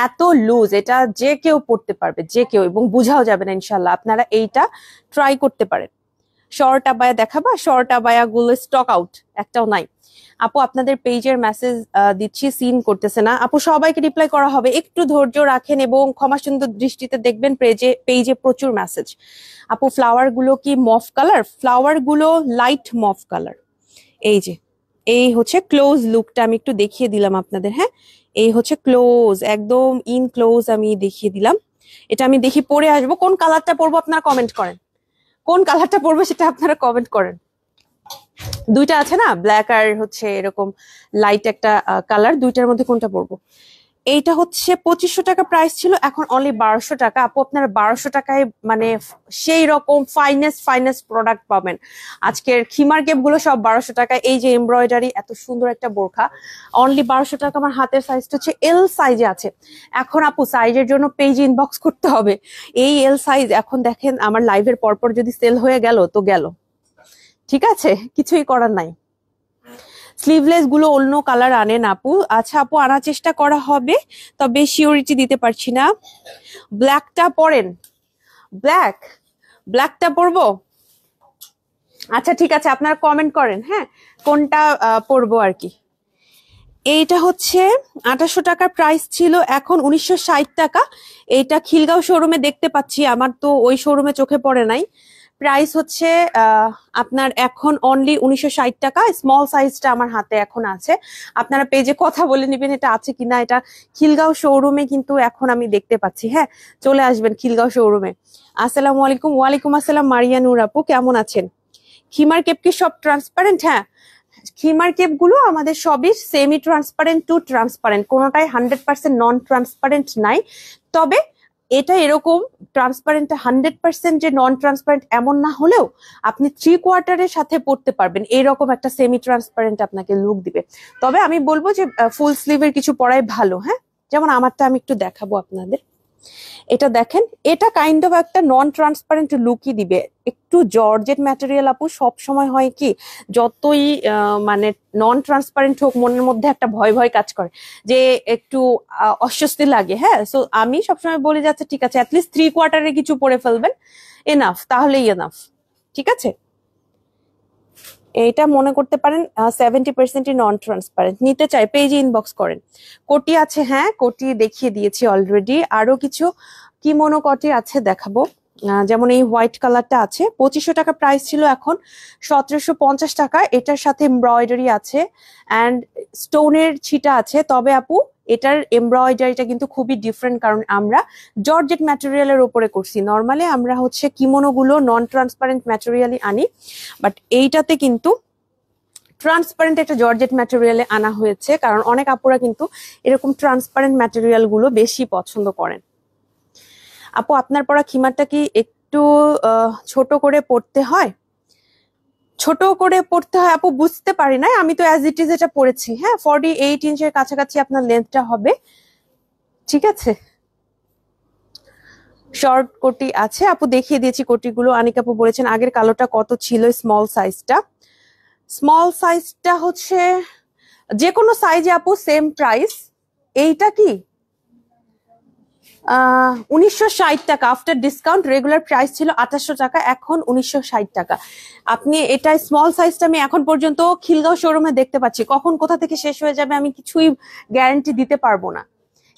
এত লুজ, এটা যে কেউ পড়তে পারবে, যে কেউ, এবং বুঝাও যাবে না ইনশাল্লাহ। আপনারা এইটা ট্রাই করতে পারেন। শর্ট আবায়া দেখাবা? শর্ট আবায়া গুলো স্টক আউট, একটাও নাই। আপু আপনাদের পেজের মেসেজ দিচ্ছি, সিন করতেছে না। আপু সবাইকে রিপ্লাই করা হবে, একটু ধৈর্য রাখেন এবং ক্ষমা সুন্দর দৃষ্টিতে দেখবেন। পেজে প্রচুর মেসেজ। আপু ফ্লাওয়ার গুলো কি মফ কালার? ফ্লাওয়ার গুলো লাইট মফ কালার। এই যে এই হচ্ছে ক্লোজ লুকটা, আমি একটু দেখিয়ে দিলাম আপনাদের। হ্যাঁ এই হচ্ছে ক্লোজ, একদম ইন ক্লোজ আমি দেখিয়ে দিলাম। এটা আমি দেখি পরে আসবো। কোন কালারটা পরবো আপনারা কমেন্ট করেন, কোন কালারটা পরবো সেটা আপনারা কমেন্ট করেন। দুইটা আছে না, ব্ল্যাক আর হচ্ছে এরকম লাইট একটা কালার, দুইটার মধ্যে কোনটা পরবো? এইটা হচ্ছে 2500 টাকা প্রাইস ছিল, এখন অনলি 1200 টাকা। আপু আপনারা 1200 টাকায় মানে সেই রকম ফাইনেস্ট প্রোডাক্ট পাবেন। আজকের খিমার কেপ গুলো সব 1200 টাকা। এই যে এমব্রয়ডারি, এত সুন্দর একটা বোরখা, অনলি 1200 টাকা। আমার হাতের সাইজটা হচ্ছে এল সাইজে আছে। এখন আপু সাইজের জন্য পেজ ইনবক্স করতে হবে। এই এল সাইজ এখন দেখেন আমার লাইভের পরপর যদি সেল হয়ে গেল তো গেল, ঠিক আছে, কিছুই করার নাই। স্লিভলেস গুলো অন্য কালার আনেন আপু। আচ্ছা আপু আনার চেষ্টা করা হবে, তবে সিওরিটি দিতে পারছি না। ব্ল্যাকটা পরেন, ব্ল্যাকটা পরবো? আচ্ছা ঠিক আছে, আপনারা কমেন্ট করেন হ্যাঁ কোনটা পরবো আর কি। এইটা হচ্ছে 2800 টাকার প্রাইস ছিল, এখন 1960 টাকা। এইটা খিলগাঁও শোরুমে দেখতে পাচ্ছি, আমার তো ওই শোরুমে চোখে পড়ে নাই। প্রাইস হচ্ছে আপনার এখন অনলি 1960 টাকা। স্মল সাইজটা আমার হাতে এখন আছে, আপনারা পেজে কথা বলে নিবেন এটা আছে কিনা। এটা খিলগাঁও শোরুমে কিন্তু এখন আমি দেখতে পাচ্ছি। হ্যাঁ চলে আসবেন খিলগাঁও শোরুমে। আসসালামু আলাইকুম। ওয়ালাইকুম আসসালাম মারিয়া নূর আপু, কেমন আছেন? খিমার কেপ কি সব ট্রান্সপারেন্ট? হ্যাঁ খিমার কেপ গুলো আমাদের সবই সেমি ট্রান্সপারেন্ট টু ট্রান্সপারেন্ট, কোনোটাই 100% নন ট্রান্সপারেন্ট নাই। তবে এটা এরকম ট্রান্সপারেন্ট 100% যে নন ট্রান্সপারেন্ট এমন না হলেও আপনি 3/4 সাথে পড়তে পারবেন, এরকম একটা সেমি ট্রান্সপারেন্ট আপনাকে লুক দিবে। তবে আমি বলবো যে ফুল স্লিভের কিছু পরাই ভালো। হ্যাঁ যেমন আমারটা আমি একটু দেখাবো আপনাদের। এটা দেখেন, এটা কাইন্ড অফ একটা নন ট্রান্সপারেন্ট লুকই দিবে। একটু জর্জেট ম্যাটেরিয়াল আপু সব সময় হয় কি, যতই মানে নন ট্রান্সপারেন্ট হোক মনের মধ্যে একটা ভয় ভয় কাজ করে, যে একটু অস্বস্তি লাগে। হ্যাঁ সো আমি সবসময় বলে যাচ্ছে ঠিক আছে অ্যাটলিস্ট 3/4 কিছু পরে ফেলবেন, এনাফ, তাহলেই এনাফ। ঠিক আছে, এটা মনে করতে পারেন 70% নন ট্রান্সপারেন্ট। নিতে চাই পেজে ইনবক্স করেন। কোটি আছে, হ্যাঁ কোটি দেখিয়ে দিয়েছি অলরেডি। আরো কিছু কিমোনো কোটি আছে দেখাবো, যেমন এই হোয়াইট কালারটা আছে, 2500 টাকা প্রাইস ছিল, এখন 1750 টাকা। এটার সাথে এমব্রয়ডারি আছে অ্যান্ড স্টোনের ছিটা আছে। তবে আপু এটার এমব্রয়ডারিটা কিন্তু খুবই ডিফারেন্ট, কারণ আমরা জর্জেট ম্যাটেরিয়ালের উপরে করছি। নর্মালি আমরা হচ্ছে কিমোনো গুলো নন ট্রান্সপারেন্ট ম্যাটেরিয়ালই আনি, বাট এইটাতে কিন্তু ট্রান্সপারেন্ট একটা জর্জেট ম্যাটেরিয়ালে আনা হয়েছে, কারণ অনেক আপুরা কিন্তু এরকম ট্রান্সপারেন্ট ম্যাটেরিয়াল গুলো বেশি পছন্দ করেন। আপু আপনার পরা খিমারটা কি একটু ছোট করে পড়তে হয়? ছোট করে পড়তে হয় আপু বুঝতে পারি না, আমি তো অ্যাজ ইট ইজ এটা পড়েছি। হ্যাঁ 48 ইঞ্চের কাছাকাছি আপনার লেন্থটা হবে। ঠিক আছে, শর্ট কোটি আছে আপু, দেখিয়ে দিয়েছি কোটিগুলো। আনিক আপু বলেছেন আগের কালোটা কত ছিল? স্মল সাইজটা হচ্ছে যে কোনো সাইজে আপু সেম প্রাইস। এইটা কি 1960 টাকা আফটার ডিসকাউন্ট। রেগুলার প্রাইস ছিল 2800 টাকা, এখন 1960 টাকা। আপনি এটা স্মল সাইজটা আমি এখন পর্যন্ত খিলগাঁও শোরুমে দেখতে পাচ্ছি, কখন কোথা থেকে শেষ হয়ে যাবে আমি কিছুই গ্যারান্টি দিতে পারবো না।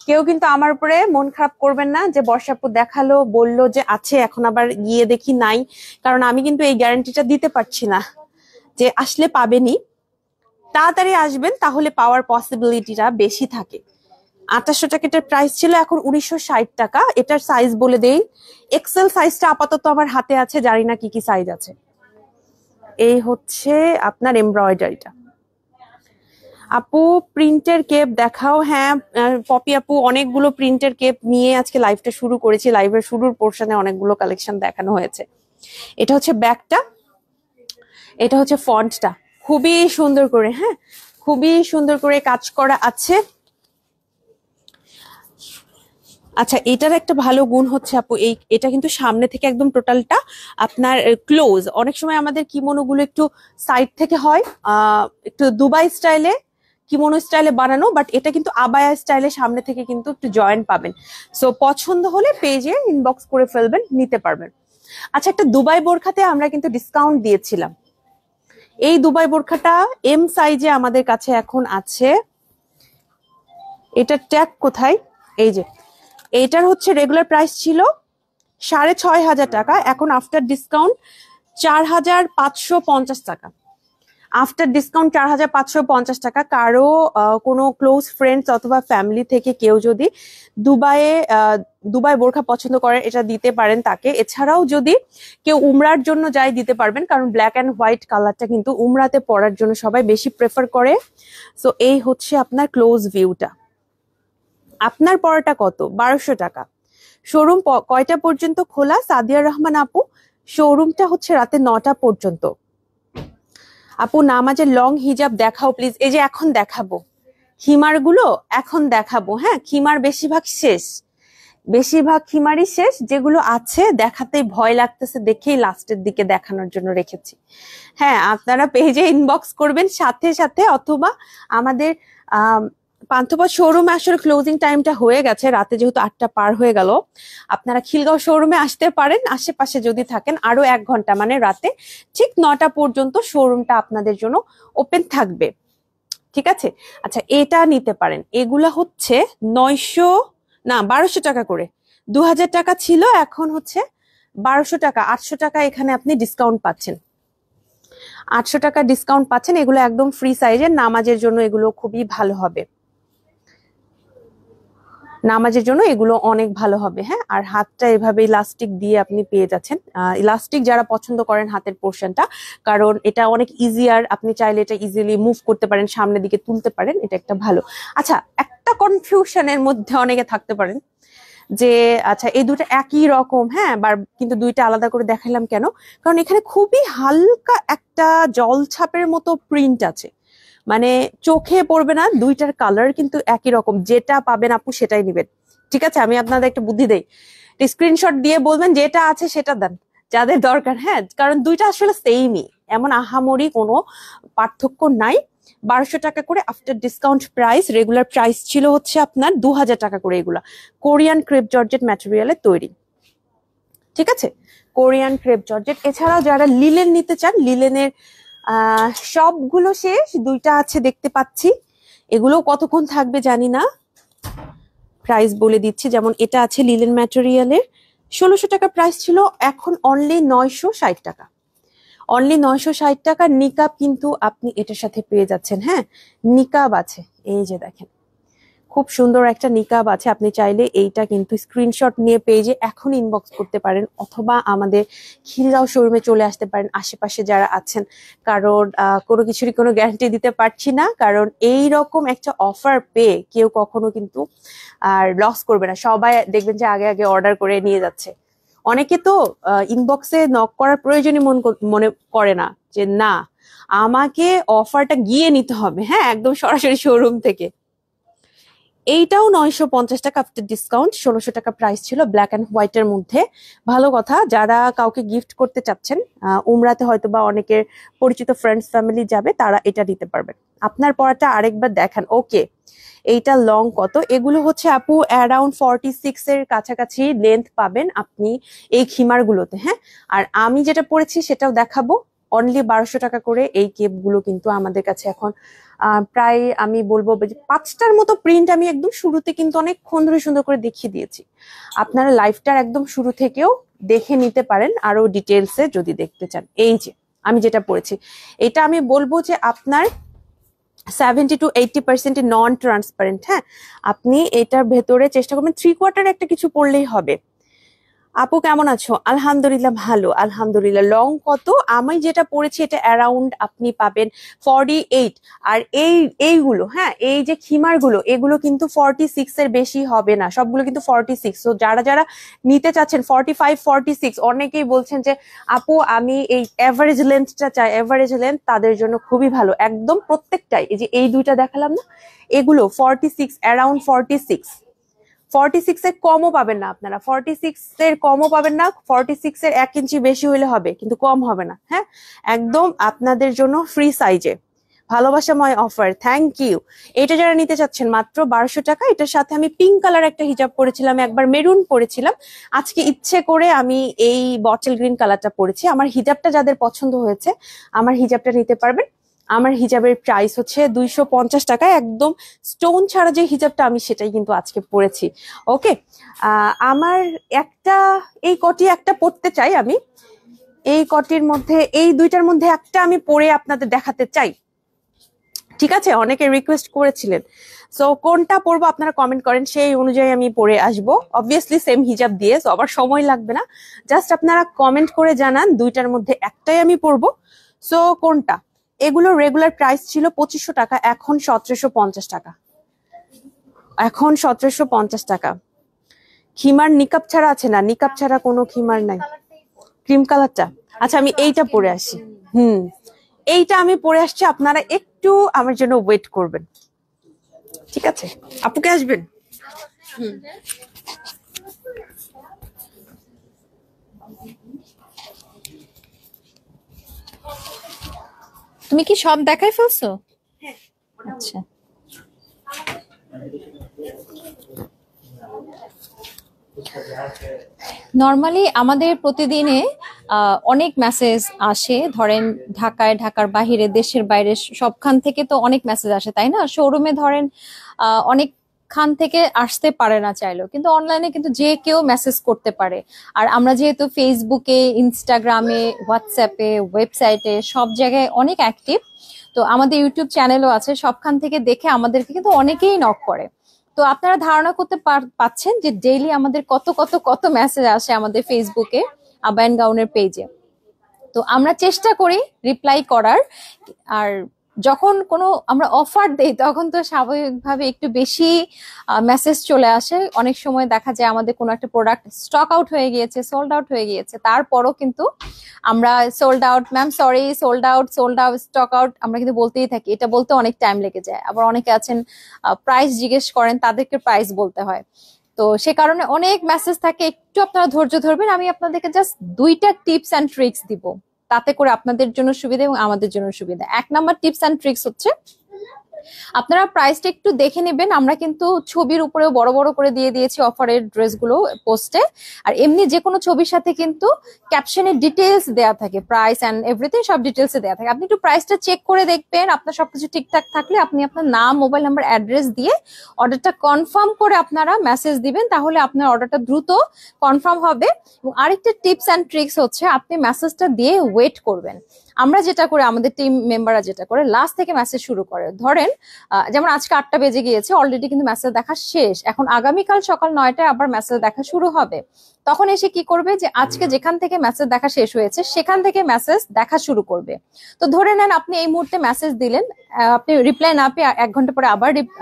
কেউ কিন্তু আমার উপরে মন খারাপ করবেন না যে বর্ষাপু দেখালো বললো যে আছে এখন আবার গিয়ে দেখি নাই, কারণ আমি কিন্তু এই গ্যারান্টিটা দিতে পারছি না যে আসলে পাবেনই। তাড়াতাড়ি আসবেন তাহলে পাওয়ার পসিবিলিটিটা বেশি থাকে। 2800 টাকা এটার প্রাইস ছিল, এখন 1960 টাকা। এটার সাইজ বলে দেই, এক্সেল সাইজটা আপাতত আমার হাতে আছে, জানি না কি কি সাইজ আছে। এই হচ্ছে আপনার এমব্রয়ডারিটা। আপু প্রিন্টের কেপ দেখাও। হ্যাঁ পপি আপু অনেকগুলো প্রিন্টের কেপ নিয়ে আজকে লাইভটা শুরু করেছি, লাইভের শুরুর পোর্শনে অনেকগুলো কালেকশন দেখানো হয়েছে। এটা হচ্ছে ব্যাকটা, এটা হচ্ছে ফন্টটা, খুবই সুন্দর করে, হ্যাঁ খুবই সুন্দর করে কাজ করা আছে। আচ্ছা, এটার একটা ভালো গুণ হচ্ছে আপু, এটা কিন্তু সামনে থেকে একদম টোটালটা আপনার ক্লোজ। অনেক সময় আমাদের কিমোনো গুলো একটু সাইড থেকে হয়, একটু দুবাই স্টাইলে, কিমোনো স্টাইলে বানানো, বাট এটা কিন্তু আবায়া স্টাইলে সামনে থেকে কিন্তু একটু জয়েন্ট পাবেন। সো পছন্দ হলে পেজে ইনবক্স করে ফেলবেন, নিতে পারবেন। আচ্ছা, একটা দুবাই বোরখাতে আমরা কিন্তু ডিসকাউন্ট দিয়েছিলাম। এই দুবাই বোরখাটা এম সাইজে আমাদের কাছে এখন আছে। এটার ট্যাগ কোথায়? এই যে, এইটার হচ্ছে রেগুলার প্রাইস ছিল 6,500 টাকা, এখন আফটার ডিসকাউন্ট 4,550 টাকা। আফটার ডিসকাউন্ট 4,550 টাকা। কারো কোনো ক্লোজ ফ্রেন্ডস অথবা ফ্যামিলি থেকে কেউ যদি দুবাই বোরখা পছন্দ করেন, এটা দিতে পারেন তাকে। এছাড়াও যদি কেউ উমরার জন্য যায়, দিতে পারবেন, কারণ ব্ল্যাক অ্যান্ড হোয়াইট কালারটা কিন্তু উমরাতে পরার জন্য সবাই বেশি প্রেফার করে। সো এই হচ্ছে আপনার ক্লোজ ভিউটা। আপনার পড়াটা কত? 1,200 টাকা। শোরুম কয়টা পর্যন্ত খোলা? সাদিয়া রহমান আপু, শোরুমটা হচ্ছে রাতে 9টা পর্যন্ত। আপু, নামাজের লং হিজাব দেখাও প্লিজ। এই যে এখন দেখাবো, খিমার গুলো এখন দেখাবো। হ্যাঁ, খিমার বেশিরভাগ শেষ, বেশিরভাগ খিমারই শেষ। যেগুলো আছে দেখাতে ভয় লাগতেছে দেখেই লাস্টের দিকে দেখানোর জন্য রেখেছি। হ্যাঁ, আপনারা পেজে ইনবক্স করবেন সাথে সাথে, অথবা আমাদের পান্থপথ শোরুমে আসলে ক্লোজিং টাইমটা হয়ে গেছে রাতে, যেহেতু 8টা পার হয়ে গেল। আপনারা খিলগাঁও শোরুমে আসতে পারেন, আশেপাশে যদি থাকেন আরো 1 ঘন্টা, মানে রাতে ঠিক 9টা পর্যন্ত শোরুমটা আপনাদের জন্য ওপেন থাকবে। ঠিক আছে? আচ্ছা, এটা নিতে পারেন। এগুলা হচ্ছে 1,200 টাকা করে। 2,000 টাকা ছিল, এখন হচ্ছে 1,200 টাকা। 800 টাকা এখানে আপনি ডিসকাউন্ট পাচ্ছেন। 800 টাকা ডিসকাউন্ট পাচ্ছেন। এগুলো একদম ফ্রি সাইজের, নামাজের জন্য এগুলো খুবই ভালো হবে। নামাজের জন্য এগুলো অনেক ভালো হবে। হ্যাঁ, আর হাতটা এভাবে ইলাস্টিক দিয়ে আপনি পেয়ে যাচ্ছেন। ইলাস্টিক যারা পছন্দ করেন হাতের পোর্শনটা, কারণ এটা অনেক ইজিয়ার, আপনি চাইলে এটা ইজিলি মুভ করতে পারেন, সামনের দিকে তুলতে পারেন, এটা একটা ভালো। আচ্ছা, একটা কনফিউশনের মধ্যে অনেকে থাকতে পারেন যে আচ্ছা এই দুটো একই রকম, হ্যাঁ, কিন্তু দুইটা আলাদা করে দেখালাম কেন? কারণ এখানে খুবই হালকা একটা জল ছাপের মতো প্রিন্ট আছে, মানে চোখে পড়বে না। দুইটার কালার কিন্তু একই রকম, যেটা পাবেন আপু সেটাই নিবেন। ঠিক আছে? আমি আপনাদের একটা বুদ্ধি দেই, স্ক্রিনশট দিয়ে বলবেন যেটা আছে সেটা দেন যাদের দরকার। হ্যাঁ, কারণ দুইটা আসলে সেমই, এমন আহামরি কোনো পার্থক্য নাই। 1,200 টাকা করে after discount price. Regular price ছিল হচ্ছে আপনার 2,000 টাকা করে। এগুলা কোরিয়ান ক্রেপ জর্জেট ম্যাটেরিয়ালে তৈরি। ঠিক আছে? Korean crepe georgette. এছাড়াও যারা লিলেন নিতে চান, লিলেনের সবগুলো শেষ, দুইটা আছে দেখতে পাচ্ছি। এগুলো কতক্ষণ থাকবে জানি না, প্রাইস বলে দিচ্ছি। যেমন এটা আছে লিলেন ম্যাটেরিয়ালের, 1,600 টাকা প্রাইস ছিল, এখন অনলি 960 টাকা। অনলি 960 টাকা। নিকাব কিন্তু আপনি এটার সাথে পেয়ে যাচ্ছেন। হ্যাঁ, নিকাব আছে, এই যে দেখেন, খুব সুন্দর একটা নিকাব আছে। আপনি চাইলে এইটা কিন্তু স্ক্রিনশট নিয়ে পেজে এখন ইনবক্স করতে পারেন, অথবা আমাদের খিলগাঁও শোরুমে চলে আসতে পারেন আশেপাশে যারা আছেন। কারণ কোনো কিছুরই কোনো গ্যারান্টি দিতে পারছি না, কারণ এই রকম একটা অফার পেয়ে কেউ কখনো কিন্তু আর লস করবে না। সবাই দেখবেন যে আগে আগে অর্ডার করে নিয়ে যাচ্ছে। অনেকে তো ইনবক্সে নক করার প্রয়োজনই মনে করে না, যে না আমাকে অফারটা গিয়ে নিতে হবে। হ্যাঁ, একদম সরাসরি শোরুম থেকে। এইটাও 950 টাকা আফটার ডিসকাউন্ট। 1,600 টাকা প্রাইস ছিল, ব্ল্যাক অ্যান্ড হোয়াইটের মধ্যে। ভালো কথা, যারা কাউকে গিফট করতে চাচ্ছেন, উমরাতে হয়তো বা অনেকের পরিচিত ফ্রেন্ডস ফ্যামিলি যাবে, তারা এটা দিতে পারবেন। আপনার পড়াটা আরেকবার দেখান। ওকে, এইটা লং কত? এগুলো হচ্ছে আপু অ্যারাউন্ড 46 এর কাছাকাছি লেন্থ পাবেন আপনি এই খিমার গুলোতে। হ্যাঁ, আর আমি যেটা পড়েছি সেটাও দেখাবো। অনলি 1,200 টাকা করে এই কেপ গুলো কিন্তু আমাদের কাছে এখন প্রায় আমি বলবো 5টার মতো প্রিন্ট আমি একদম শুরুতে কিন্তু অনেকক্ষণ ধরে সুন্দর করে দেখিয়ে দিয়েছি। আপনারা লাইভটার একদম শুরু থেকেও দেখে নিতে পারেন আরো ডিটেলসে যদি দেখতে চান। এই যে আমি যেটা পড়েছি, এটা আমি বলবো যে আপনার 70 to 80% নন ট্রান্সপারেন্ট। হ্যাঁ, আপনি এটার ভেতরে চেষ্টা করবেন 3/4 একটা কিছু পড়লেই হবে। আপু কেমন আছো? আলহামদুলিল্লাহ ভালো, আলহামদুলিল্লাহ। লং কত? আমি যেটা পড়েছি এটা অ্যারাউন্ড আপনি পাবেন 48। আর এইগুলো, হ্যাঁ, এই যে খিমার গুলো, এগুলো কিন্তু 46 এর বেশি হবে না, সবগুলো কিন্তু 46। তো যারা যারা নিতে চাচ্ছেন 45, 46, অনেকেই বলছেন যে আপু আমি এই এভারেজ লেন্থটা চাই, এভারেজ লেন্থ, তাদের জন্য খুবই ভালো। একদম প্রত্যেকটাই, এই যে এই দুইটা দেখালাম না, এগুলো 46, অ্যারাউন্ড 46, 46 এর কমও পাবেন না আপনারা, 46 এর কমও পাবেন না, 46 এর 1 ইঞ্চি বেশি হলে হবে কিন্তু কম হবে না। হ্যাঁ, একদম আপনাদের জন্য ফ্রি সাইজে ভালোবাসাময় অফার, থ্যাংক ইউ। এটা যারা নিতে চাচ্ছেন মাত্র 1200 টাকা। এটার সাথে আমি পিঙ্ক কালার একটা হিজাব পরেছিলাম, একবার মেরুন পরেছিলাম, আজকে ইচ্ছে করে আমি এই বটল গ্রিন কালারটা পরেছি। আমার হিজাবটা যাদের পছন্দ হয়েছে আমার হিজাবটা নিতে পারবেন। আমার হিজাবের প্রাইস হচ্ছে 250 টাকা, একদম স্টোন ছাড়া যে হিজাবটা আমি সেটাই কিন্তু আজকে পরেছি। ওকে, আমার একটা এই কটি একটা পরতে চাই আমি, এই কটির মধ্যে এই দুইটার মধ্যে একটা আমি পরে আপনাদের দেখাতে চাই, ঠিক আছে? অনেকে রিকোয়েস্ট করেছিলেন, সো কোনটা পরবো আপনারা কমেন্ট করেন, সেই অনুযায়ী আমি পরে আসবো। অবভিয়াসলি সেম হিজাব দিয়ে, সো আবার সময় লাগবে না, জাস্ট আপনারা কমেন্ট করে জানান দুইটার মধ্যে একটাই আমি পরবো। সো কোনটা? এগুলো রেগুলার প্রাইস ছিল 2500 টাকা, এখন 1750 টাকা, এখন 1750 টাকা। খিমার নিকাব ছাড়া আছে না? নিকাব ছাড়া কোনো খিমার নাই। ক্রিম কালারটা, আচ্ছা আমি এইটা পরে আসি। এইটা আমি পরে আসছি, আপনারা একটু আমার জন্য ওয়েট করবেন, ঠিক আছে? আপুকে আসবেন? তুমি কি সব দেখাই ফেলছো? আচ্ছা, নর্মালি আমাদের প্রতিদিনে অনেক মেসেজ আসে, ধরেন ঢাকায়, ঢাকার বাহিরে, দেশের বাইরে, সবখান থেকে তো অনেক মেসেজ আসে, তাই না? শোরুমে ধরেন অনেক খান থেকে আসতে পারে না চাইলেও, কিন্তু অনলাইনে কিন্তু যে কেউ মেসেজ করতে পারে। আর আমরা যেহেতু ফেসবুকে, ইনস্টাগ্রামে, হোয়াটসঅ্যাপে, ওয়েবসাইটে সব জায়গায় অনেক অ্যাক্টিভ, তো আমাদের ইউটিউব চ্যানেলও আছে, সবখান থেকে দেখে আমাদেরকে কিন্তু অনেকেই নক করে। তো আপনারা ধারণা করতে পাচ্ছেন যে ডেইলি আমাদের কত কত কত মেসেজ আসে আমাদের ফেসবুকে, আবায়ান গাউনের পেজে। তো আমরা চেষ্টা করি রিপ্লাই করার। আর যখন কোনো আমরা অফার দেই তখন তো স্বাভাবিকভাবে একটু বেশি মেসেজ চলে আসে। অনেক সময় দেখা যায় আমাদের কোনো একটা প্রোডাক্ট স্টক আউট হয়ে গিয়েছে, সোল্ড আউট হয়ে গিয়েছে, তারপরও কিন্তু আমরা sold out ma'am, sorry, sold out, stock out আমরা কিন্তু বলতেই থাকি। এটা বলতে অনেক টাইম লেগে যায়। আবার অনেকে আছেন প্রাইস জিজ্ঞেস করেন, তাদেরকে প্রাইস বলতে হয়। তো সে কারণে অনেক মেসেজ থাকে, একটু আপনারা ধৈর্য ধরবেন। আমি আপনাদেরকে জাস্ট 2টা টিপস অ্যান্ড ট্রিক্স দিব, তাতে করে আপনাদের জন্য সুবিধা এবং আমাদের জন্য সুবিধা। 1 নাম্বার টিপস অ্যান্ড ট্রিক্স হচ্ছে আপনারা প্রাইসটা একটু দেখে নেবেন। আমরা কিন্তু ছবির উপরেও বড় বড় করে দিয়ে দিয়েছি অফারের ড্রেসগুলো পোস্টে। আর এমনি যে কোনো ছবির সাথে কিন্তু ক্যাপশনে ডিটেলস দেয়া থাকে, প্রাইস এন্ড এভরিথিং সব ডিটেলসে দেয়া থাকে। আপনি একটু প্রাইসটা চেক করে দেখবেন, আপনার সবকিছু ঠিকঠাক থাকলে আপনি আপনার নাম, মোবাইল নাম্বার, অ্যাড্রেস দিয়ে অর্ডারটা কনফার্ম করে আপনারা মেসেজ দিবেন, তাহলে আপনার অর্ডারটা দ্রুত কনফার্ম হবে। এবং আরেকটা টিপস অ্যান্ড ট্রিক্স হচ্ছে আপনি মেসেজটা দিয়ে ওয়েট করবেন। আমরা যেটা করে, আমাদের টিম মেম্বাররা যেটা করে, লাস্ট থেকে মেসেজ শুরু করে। ধরেন যেমন আজকে 8টা বেজে গিয়েছে, অলরেডি কিন্তু মেসেজ দেখা শেষ, এখন আগামীকাল সকাল 9টায় আবার মেসেজ দেখা শুরু হবে। তখন এসে কি করবে, যে আজকে যেখান থেকে মেসেজ দেখা শেষ হয়েছে সেখান থেকে মেসেজ দেখা শুরু করবে। তো ধরে নেন আপনি এই মুহূর্তে মেসেজ দিলেন, আপনি রিপ্লাই না পেয়ে 1 ঘন্টা পরে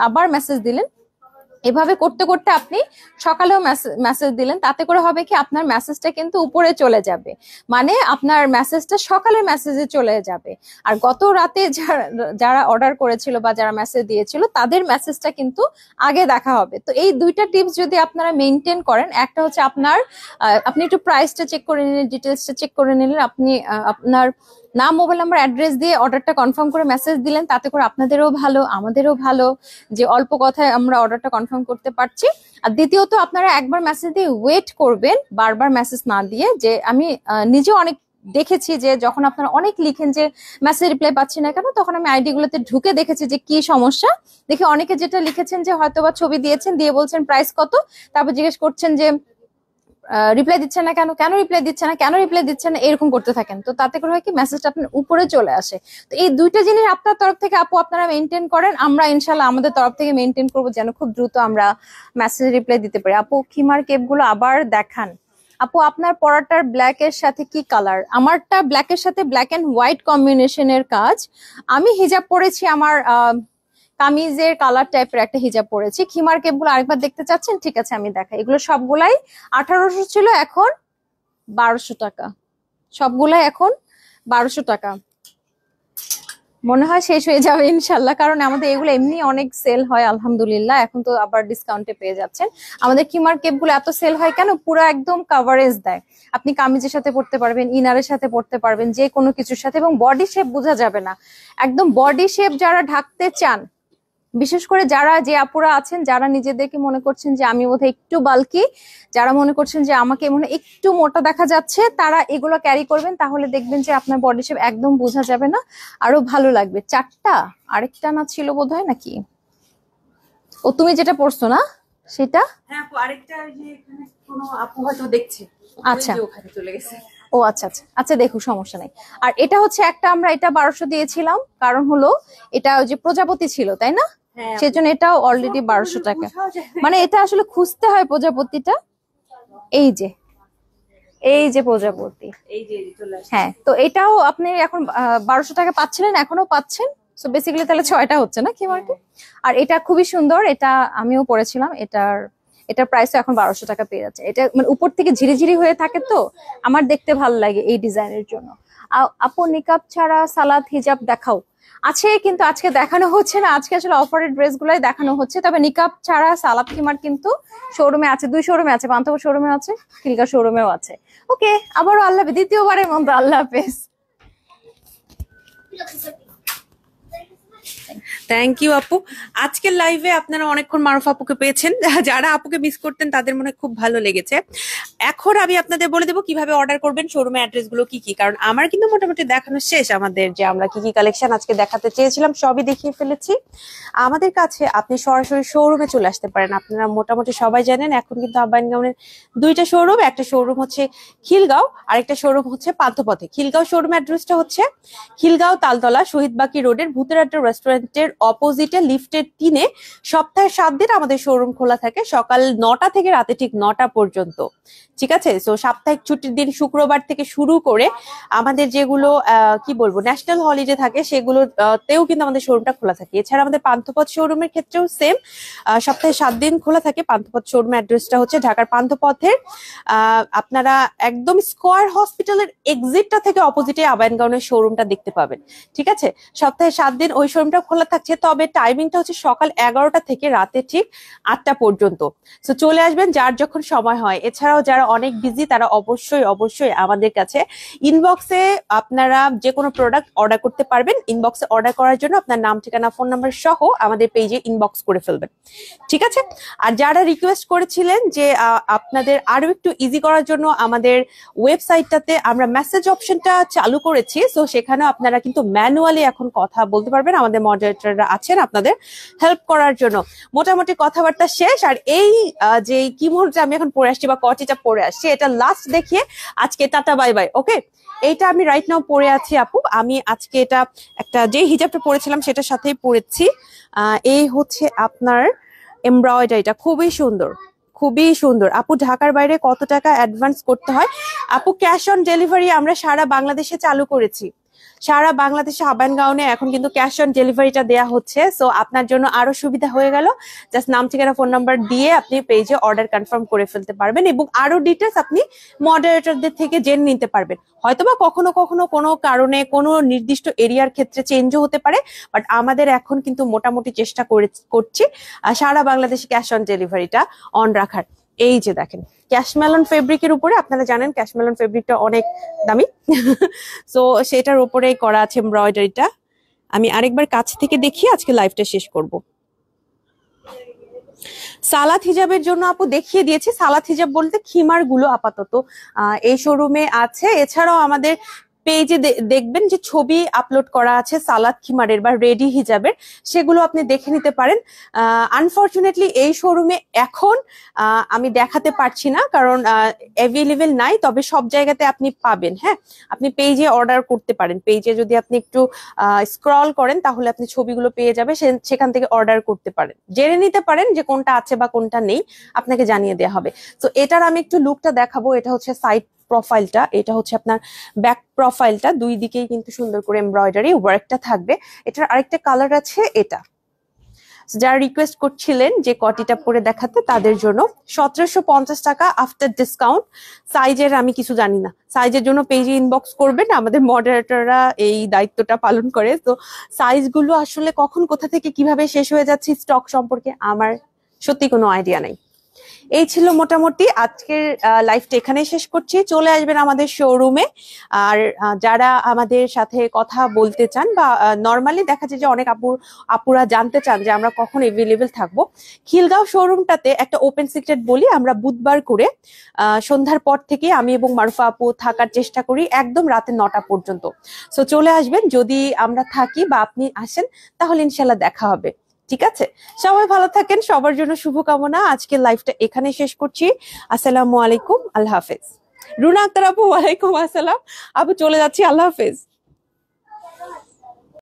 আবার মেসেজ দিলেন, এভাবে করতে করতে আপনি সকালেও মেসেজ দিলেন, তাতে করে হবে কি আপনার মেসেজটা কিন্তু উপরে চলে যাবে, মানে আপনার মেসেজটা সকালের মেসেজে চলে যাবে। আর গত রাতে যারা অর্ডার করেছিল বা যারা মেসেজ দিয়েছিল তাদের মেসেজটা কিন্তু আগে দেখা হবে। তো এই 2টা টিপস যদি আপনারা মেনটেন করেন, একটা হচ্ছে আপনি একটু প্রাইসটা চেক করে নিলেন, ডিটেলসটা চেক করে নিলেন, আপনি আপনার নাম, মোবাইল নাম্বার, অ্যাড্রেস দিয়ে অর্ডারটা কনফার্ম করে মেসেজ দিলেন, তাতে করে আপনাদেরও ভালো, আমাদেরও ভালো, যে অল্প কথায় আমরা অর্ডারটা কনফার্ম করতে পারছি। আর দ্বিতীয়ত আপনারা একবার মেসেজ দিয়ে ওয়েট করবেন, বারবার মেসেজ না দিয়ে। যে আমি নিজে অনেক দেখেছি যে যখন আপনারা অনেক লিখেন যে মেসেজ রিপ্লাই পাচ্ছি না কেন, তখন আমি আইডি গুলোতে ঢুকে দেখেছি যে কি সমস্যা। দেখে অনেকে যেটা লিখেছেন যে হয়তো বা ছবি দিয়েছেন, দিয়ে বলছেন প্রাইস কত, তারপর জিজ্ঞেস করছেন যে রিপ্লাই দিচ্ছে না কেন, কেন রিপ্লাই দিচ্ছে না, কেন রিপ্লাই দিচ্ছে না, এরকম করতে থাকেন। তো তাতে করে হয় কি মেসেজটা আপনার উপরে চলে আসে। তো এই 2টা জিনিস আপনার তরফ থেকে আপু আপনারা মেনটেন করেন, আমরা ইনশাল্লাহ আমাদের তরফ থেকে মেনটেন করবো যেন খুব দ্রুত আমরা মেসেজ রিপ্লাই দিতে পারি। আপু খিমার কেপগুলো আবার দেখান। আপু আপনার পরাটার ব্ল্যাক এর সাথে কি কালার? আমারটা ব্ল্যাক এর সাথে ব্ল্যাক এন্ড হোয়াইট কম্বিনেশনের কাজ। আমি হিজাব পরেছি, আমার কামিজের কালার টাইপের একটা হিজাব পরেছি। খিমার কেপগুলো আরেকবার দেখতে চাচ্ছেন? ঠিক আছে আমি দেখাই। এগুলো সবগুলাই 1800 ছিল, এখন 1200 টাকা। সবগুলাই এখন 1200 টাকা। মনে হয় শেষ হয়ে যাবে ইনশাল্লাহ, কারণ আমাদের এগুলো এমনি অনেক সেল হয় আলহামদুলিল্লাহ। এখন তো আবার ডিসকাউন্টে পেয়ে যাচ্ছেন। আমাদের কিমার কেপ গুলো এত সেল হয় কেন, পুরো একদম কাভারেজ দেয়। আপনি কামিজের সাথে পড়তে পারবেন, ইনারের সাথে পড়তে পারবেন, যে কোনো কিছুর সাথে, এবং বডি শেপ বোঝা যাবে না। একদম বডি শেপ যারা ঢাকতে চান, বিশেষ করে যারা, যে আপুরা আছেন যারা নিজেদেরকে মনে করছেন যে আমি বোধহয় একটু বাল্কি, যারা মনে করছেন যে আমাকে মনে হয় একটু মোটা দেখা যাচ্ছে, তারা এগুলো ক্যারি করবেন, তাহলে দেখবেন যে আপনার বডি শেপ একদম বোঝা যাবে না, আরো ভালো লাগবে। চারটা, আরেকটা না ছিল বোধহয় নাকি? ও তুমি যেটা পড়ছো না সেটা? হ্যাঁ আপু, আরেকটা যে এখানে কোনো আপু হয়তো দেখছে, আচ্ছা, ওখানে চলে গেছে। ও আচ্ছা আচ্ছা আচ্ছা, দেখো সমস্যা নাই। আর এটা হচ্ছে একটা, আমরা এটা 1200 দিয়েছিলাম, কারণ হলো এটা ওই যে প্রজাপতি ছিল তাই না, সেজন্য এটাও অলরেডি 1200 টাকা। মানে এটা আসলে খুঁজতে হয় প্রজাপতিটা। এই যে, এই যে প্রজাপতি, এই যে চলে আসছে। হ্যাঁ, তো এটাও আপনি এখন 1200 টাকা পাচ্ছিলেন, এখনো পাচ্ছেন। সো বেসিক্যালি তাহলে 6টা হচ্ছে না কি মার্কে। আর এটা খুবই সুন্দর, এটা আমিও পরেছিলাম। এটার প্রাইসও এখন 1200 টাকা পেয়ে যাচ্ছে। এটা মানে উপর থেকে ঝিরিঝিরি হয়ে থাকে, তো আমার দেখতে ভালো লাগে এই ডিজাইনের জন্য। আপু নিকাব ছাড়া সালাত হিজাব দেখাও আছে, কিন্তু আজকে দেখানো হচ্ছে না। আজকে আসলে অফারের ড্রেস গুলাই দেখানো হচ্ছে, তবে নিকাব ছাড়া সালাত খিমার কিন্তু শোরুমে আছে, 2 শোরুমে আছে, পান্থপথ শোরুমে আছে, খিলগা শোরুমেও আছে। ওকে, আবারও আল্লাহ হাফেজ, দ্বিতীয়বারের মতো আল্লাহ হাফেজ। থ্যাংক ইউ আপু। আজকের লাইভে আপনারা অনেকক্ষণ মারুফ আপুকে পেয়েছেন। যারা আপুকে মিস করতেন তাদের মনে হয় খুব ভালো লেগেছে। এখন আমি আপনাদের বলে দেবো কিভাবে অর্ডার করবেন, শোরুমের অ্যাড্রেস গুলো কি কি, কারণ আমার কিন্তু মোটামুটি দেখানো শেষ। আমাদের যে আমরা কি কি কালেকশন আজকে দেখাতে চেয়েছিলাম সবই দেখিয়ে ফেলেছি। আমাদের কাছে আপনি সরাসরি শোরুমে চলে আসতে পারেন। আপনারা মোটামুটি সবাই জানেন এখন কিন্তু আবাহনী গাউনের 2টা শোরুম, একটা শোরুম হচ্ছে খিলগাঁও, আরেকটা শোরুম হচ্ছে পান্থপথে। খিলগাঁও শোরুম অ্যাড্রেসটা হচ্ছে খিলগাঁও তালতলা শহীদবাকি রোডের ভূতের আড্ডা রেস্টুরেন্টের অপোজিটে লিফটের 3-এ। সপ্তাহে 7 দিন আমাদের শোরুম খোলা থাকে, সকাল 9টা থেকে রাতে ঠিক 9টা পর্যন্ত। ঠিক আছে, তো সাপ্তাহিক ছুটির দিন শুক্রবার থেকে শুরু করে আমাদের যেগুলো কি বলবো ন্যাশনাল হলিডে থাকে সেগুলো তেও কিন্তু আমাদের শোরুমটা খোলা থাকে। এছাড়া আমাদের পান্থপথ শোরুমের ক্ষেত্রেও সেম, সপ্তাহে 7 দিন খোলা থাকে। পান্থপথ শোরুমের অ্যাড্রেসটা হচ্ছে ঢাকার পান্থপথের আপনারা একদম স্কয়ার হসপিটালের এক্সিটটা থেকে অপোজিটে আবাহনী গাউনের শোরুমটা দেখতে পাবেন। ঠিক আছে, সপ্তাহে 7 দিন ওই শোরুমটা খোলা থাকছে, তবে টাইমিংটা হচ্ছে সকাল 11টা থেকে রাতে ঠিক 8টা পর্যন্ত। তো চলে আসবেন যার যখন সময় হয়। এছাড়াও যারা অনেক বিজি তারা অবশ্যই অবশ্যই আমাদের কাছে ইনবক্সে আপনারা যে কোনো প্রোডাক্ট অর্ডার করতে পারবেন। ইনবক্সে অর্ডার করার জন্য আপনার নাম, ঠিকানা, ফোন নাম্বার সহ আমাদের পেজে ইনবক্স করে ফেলবেন। ঠিক আছে, আর যারা রিকোয়েস্ট করেছিলেন যে আপনাদের আরো একটু ইজি করার জন্য আমাদের ওয়েবসাইটটাতে আমরা মেসেজ অপশনটা চালু করেছি, সো সেখানে আপনারা কিন্তু ম্যানুয়ালি এখন কথা বলতে পারবেন। আমাদের মডারেটররা আছেন আপনাদের হেল্প করার জন্য। মোটামুটি কথাবার্তা শেষ। আর এই যে কিমোরটা আমি এখন পরে আসছি বা কটিটা পরে আসছি, এটা লাস্ট দেখিয়ে আজকে টাটা বাই বাই। ওকে, এইটা আমি রাইট নাও পরে আছি আপু। আমি আজকে এটা একটা যে হিজাবটা পরেছিলাম সেটার সাথেই পরেছি। এই হচ্ছে আপনার এমব্রয়ডারিটা খুবই সুন্দর, খুবই সুন্দর। আপু ঢাকার বাইরে কত টাকা অ্যাডভান্স করতে হয়? আপু ক্যাশ অন ডেলিভারি আমরা সারা বাংলাদেশে চালু করেছি। সারা বাংলাদেশে আবাহনী গাউনে এখন কিন্তু ক্যাশ অন ডেলিভারিটা দেয়া হচ্ছে। সো আপনার জন্য আরো সুবিধা হয়ে গেল। জাস্ট নাম, ঠিকানা, ফোন নাম্বার দিয়ে আপনি পেজে অর্ডার কনফার্ম করে ফেলতে পারবেন, এবং আরো ডিটেলস আপনি মডারেটরদের থেকে জেনে নিতে পারবেন। হয়তোবা কখনো কখনো কোনো কারণে কোনো নির্দিষ্ট এরিয়ার ক্ষেত্রে চেঞ্জও হতে পারে, বাট আমাদের এখন কিন্তু মোটামুটি চেষ্টা করছি সারা বাংলাদেশে ক্যাশ অন ডেলিভারিটা অন রাখার। এই যে দেখেন ক্যাশমেলন ফেব্রিকের উপরে, আপনারা জানেন ক্যাশমেলন ফেব্রিকটা অনেক দামি, সো সেটার উপরেই করা আছে এমব্রয়ডারিটা। আমি আরেকবার কাছ থেকে দেখিয়ে আজকে লাইভটা শেষ করব। সালাত হিজাবের জন্য আপু দেখিয়ে দিয়েছি। সালাত হিজাব বলতে খিমার গুলো আপাতত এই শোরুমে আছে। এছাড়াও আমাদের পেজে দেখবেন যে ছবি আপলোড করা আছে সালাত খিমারের বা রেডি হিজাবের, সেগুলো আপনি দেখে নিতে পারেন। আনফরচুনেটলি এই শোরুমে এখন আমি দেখাতে পারছি না, কারণ অ্যাভেলেবেল নাই, তবে সব জায়গাতে আপনি পাবেন। হ্যাঁ, আপনি পেজে অর্ডার করতে পারেন। পেজে যদি আপনি একটু স্ক্রল করেন তাহলে আপনি ছবিগুলো পেয়ে যাবে, সেখান থেকে অর্ডার করতে পারেন, জেনে নিতে পারেন যে কোনটা আছে বা কোনটা নেই, আপনাকে জানিয়ে দেওয়া হবে। তো এটার আমি একটু লুকটা দেখাবো। এটা হচ্ছে সাইড প্রোফাইলটা, এটা হচ্ছে আপনার ব্যাক প্রোফাইলটা, দুই দিকেই কিন্তু সুন্দর করে এমব্রয়ডারি ওয়ার্কটা থাকবে। এটার আরেকটা কালার আছে এটা। যারা রিকোয়েস্ট করছিলেন যে কটিটা পরে দেখাতে তাদের জন্য 1750 টাকা আফটার ডিসকাউন্ট। সাইজের আমি কিছু জানি না, সাইজের জন্য পেজে ইনবক্স করবেন, আমাদের মডারেটররা এই দায়িত্বটা পালন করে। তো সাইজগুলো আসলে কখন কোথা থেকে কিভাবে শেষ হয়ে যাচ্ছে স্টক সম্পর্কে আমার সত্যি কোনো আইডিয়া নাই। এই ছিল মোটামুটি আজকের লাইভটা এখানেই শেষ করছি। চলে আসবেন আমাদের শোরুমে। আর যারা আমাদের সাথে কথা বলতে চান বা নর্মালি দেখা যায় যে অনেক আপুরা জানতে চান যে আমরা কখন এভেলেবেল থাকবো, খিলগাঁও শোরুমটাতে একটা ওপেন সিক্রেট বলি, আমরা বুধবার করে সন্ধ্যার পর থেকে আমি এবং মারুফা আপু থাকার চেষ্টা করি একদম রাতে 9টা পর্যন্ত। সো চলে আসবেন, যদি আমরা থাকি বা আপনি আসেন তাহলে ইনশাল্লাহ দেখা হবে। ঠিক আছে, সবাই ভালো থাকেন, সবার জন্য শুভকামনা। আজকের লাইভটা এখানে শেষ করছি। আসসালামু আলাইকুম, আল্লাহ হাফেজ। রুনা আক্তার আপু, ওয়ালাইকুম আসসালাম। আপু চলে যাচ্ছি, আল্লাহ হাফেজ।